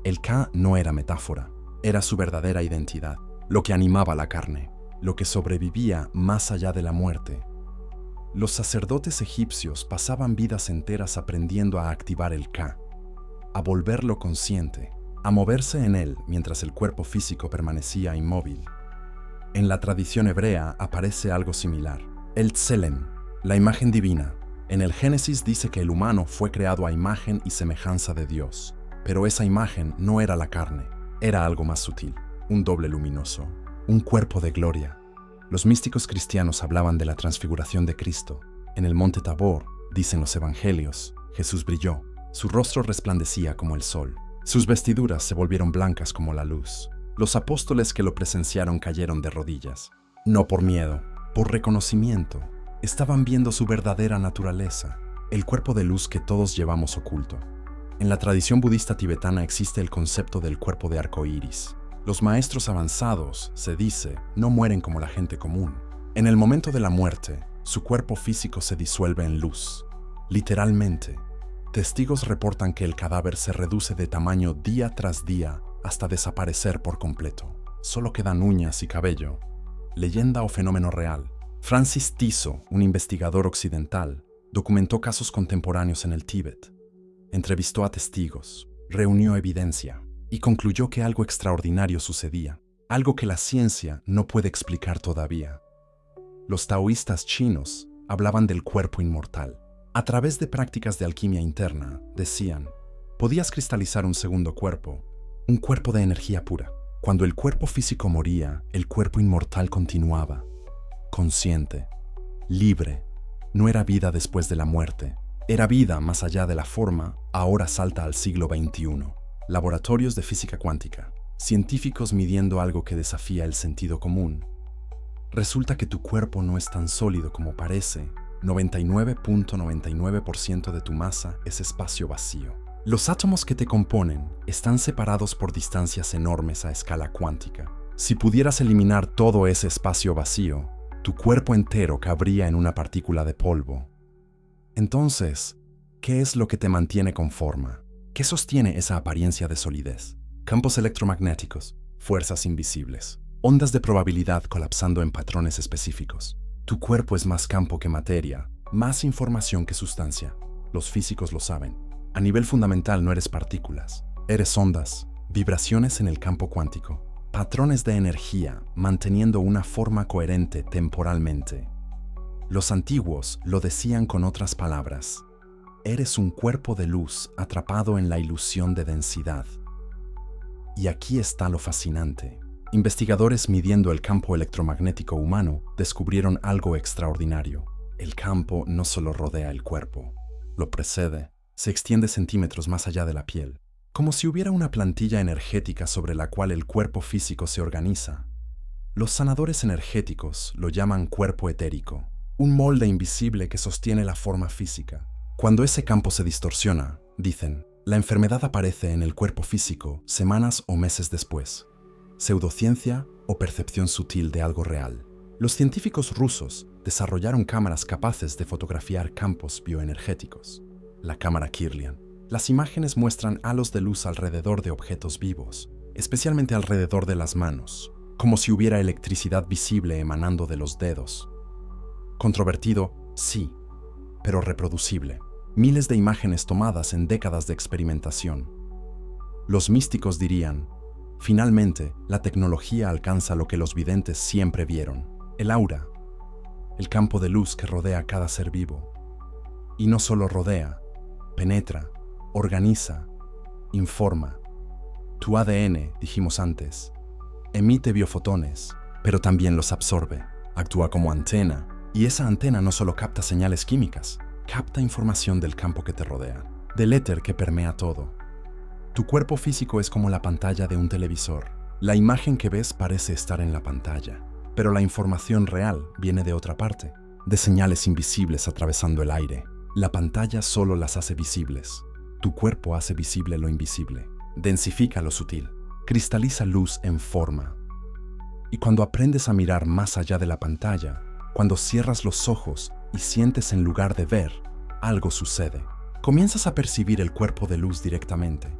El Ka no era metáfora, era su verdadera identidad, lo que animaba la carne, lo que sobrevivía más allá de la muerte. Los sacerdotes egipcios pasaban vidas enteras aprendiendo a activar el Ka, a volverlo consciente, a moverse en él mientras el cuerpo físico permanecía inmóvil. En la tradición hebrea aparece algo similar, el Tselem, la imagen divina. En el Génesis dice que el humano fue creado a imagen y semejanza de Dios, pero esa imagen no era la carne, era algo más sutil, un doble luminoso, un cuerpo de gloria. Los místicos cristianos hablaban de la transfiguración de Cristo. En el monte Tabor, dicen los evangelios, Jesús brilló, su rostro resplandecía como el sol, sus vestiduras se volvieron blancas como la luz. Los apóstoles que lo presenciaron cayeron de rodillas, no por miedo, por reconocimiento. Estaban viendo su verdadera naturaleza, el cuerpo de luz que todos llevamos oculto. En la tradición budista tibetana existe el concepto del cuerpo de arco iris. Los maestros avanzados, se dice, no mueren como la gente común. En el momento de la muerte, su cuerpo físico se disuelve en luz. Literalmente, testigos reportan que el cadáver se reduce de tamaño día tras día hasta desaparecer por completo. Solo quedan uñas y cabello. ¿Leyenda o fenómeno real? Francis Tiso, un investigador occidental, documentó casos contemporáneos en el Tíbet. Entrevistó a testigos, reunió evidencia y concluyó que algo extraordinario sucedía, algo que la ciencia no puede explicar todavía. Los taoístas chinos hablaban del cuerpo inmortal. A través de prácticas de alquimia interna, decían, podías cristalizar un segundo cuerpo, un cuerpo de energía pura. Cuando el cuerpo físico moría, el cuerpo inmortal continuaba, consciente, libre. No era vida después de la muerte, era vida más allá de la forma. Ahora salta al siglo XXI. Laboratorios de física cuántica, científicos midiendo algo que desafía el sentido común. Resulta que tu cuerpo no es tan sólido como parece. 99.99% de tu masa es espacio vacío. Los átomos que te componen están separados por distancias enormes a escala cuántica. Si pudieras eliminar todo ese espacio vacío, tu cuerpo entero cabría en una partícula de polvo. Entonces, ¿qué es lo que te mantiene con forma? ¿Qué sostiene esa apariencia de solidez? Campos electromagnéticos, fuerzas invisibles, ondas de probabilidad colapsando en patrones específicos. Tu cuerpo es más campo que materia, más información que sustancia. Los físicos lo saben. A nivel fundamental no eres partículas, eres ondas, vibraciones en el campo cuántico, patrones de energía manteniendo una forma coherente temporalmente. Los antiguos lo decían con otras palabras. Eres un cuerpo de luz atrapado en la ilusión de densidad. Y aquí está lo fascinante. Investigadores midiendo el campo electromagnético humano descubrieron algo extraordinario. El campo no solo rodea el cuerpo, lo precede, se extiende centímetros más allá de la piel, como si hubiera una plantilla energética sobre la cual el cuerpo físico se organiza. Los sanadores energéticos lo llaman cuerpo etérico, un molde invisible que sostiene la forma física. Cuando ese campo se distorsiona, dicen, la enfermedad aparece en el cuerpo físico semanas o meses después. Pseudociencia o percepción sutil de algo real. Los científicos rusos desarrollaron cámaras capaces de fotografiar campos bioenergéticos. La cámara Kirlian. Las imágenes muestran halos de luz alrededor de objetos vivos, especialmente alrededor de las manos, como si hubiera electricidad visible emanando de los dedos. Controvertido, sí, pero reproducible. Miles de imágenes tomadas en décadas de experimentación. Los místicos dirían, finalmente, la tecnología alcanza lo que los videntes siempre vieron, el aura, el campo de luz que rodea cada ser vivo. Y no solo rodea, penetra, organiza, informa. Tu ADN, dijimos antes, emite biofotones, pero también los absorbe, actúa como antena, y esa antena no solo capta señales químicas, capta información del campo que te rodea, del éter que permea todo. Tu cuerpo físico es como la pantalla de un televisor. La imagen que ves parece estar en la pantalla, pero la información real viene de otra parte, de señales invisibles atravesando el aire. La pantalla solo las hace visibles. Tu cuerpo hace visible lo invisible, densifica lo sutil, cristaliza luz en forma. Y cuando aprendes a mirar más allá de la pantalla, cuando cierras los ojos y sientes en lugar de ver, algo sucede. Comienzas a percibir el cuerpo de luz directamente.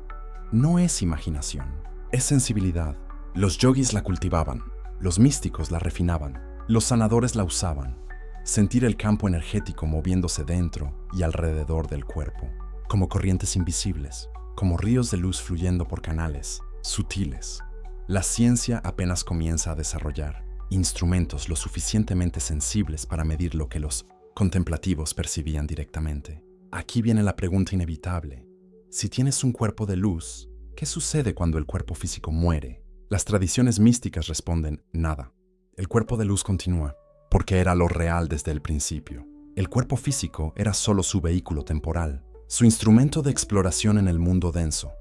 No es imaginación, es sensibilidad. Los yogis la cultivaban, los místicos la refinaban, los sanadores la usaban. Sentir el campo energético moviéndose dentro y alrededor del cuerpo, como corrientes invisibles, como ríos de luz fluyendo por canales sutiles. La ciencia apenas comienza a desarrollar instrumentos lo suficientemente sensibles para medir lo que los contemplativos percibían directamente. Aquí viene la pregunta inevitable. Si tienes un cuerpo de luz, ¿qué sucede cuando el cuerpo físico muere? Las tradiciones místicas responden, nada. El cuerpo de luz continúa, porque era lo real desde el principio. El cuerpo físico era solo su vehículo temporal, su instrumento de exploración en el mundo denso.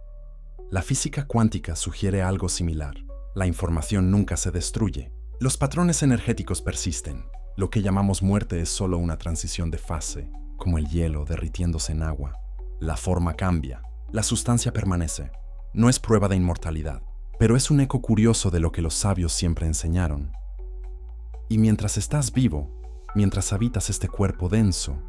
La física cuántica sugiere algo similar. La información nunca se destruye. Los patrones energéticos persisten. Lo que llamamos muerte es solo una transición de fase, como el hielo derritiéndose en agua. La forma cambia, La sustancia permanece. No es prueba de inmortalidad, pero es un eco curioso de lo que los sabios siempre enseñaron. Y mientras estás vivo, mientras habitas este cuerpo denso,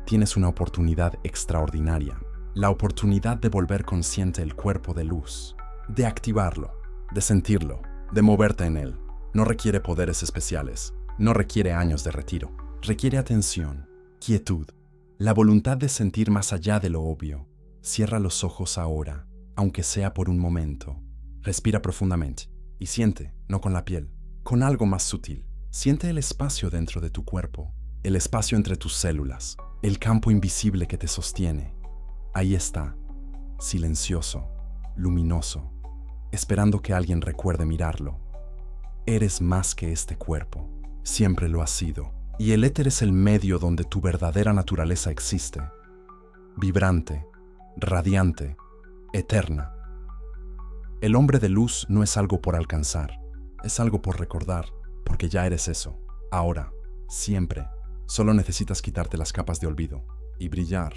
tienes una oportunidad extraordinaria. La oportunidad de volver consciente el cuerpo de luz, de activarlo, de sentirlo, de moverte en él. No requiere poderes especiales, no requiere años de retiro. Requiere atención, quietud, la voluntad de sentir más allá de lo obvio. Cierra los ojos ahora, aunque sea por un momento. Respira profundamente y siente, no con la piel, con algo más sutil. Siente el espacio dentro de tu cuerpo, el espacio entre tus células, el campo invisible que te sostiene. Ahí está, silencioso, luminoso, esperando que alguien recuerde mirarlo. Eres más que este cuerpo, siempre lo has sido, y el éter es el medio donde tu verdadera naturaleza existe, vibrante, radiante, eterna. El hombre de luz no es algo por alcanzar, es algo por recordar, porque ya eres eso, ahora, siempre. Solo necesitas quitarte las capas de olvido y brillar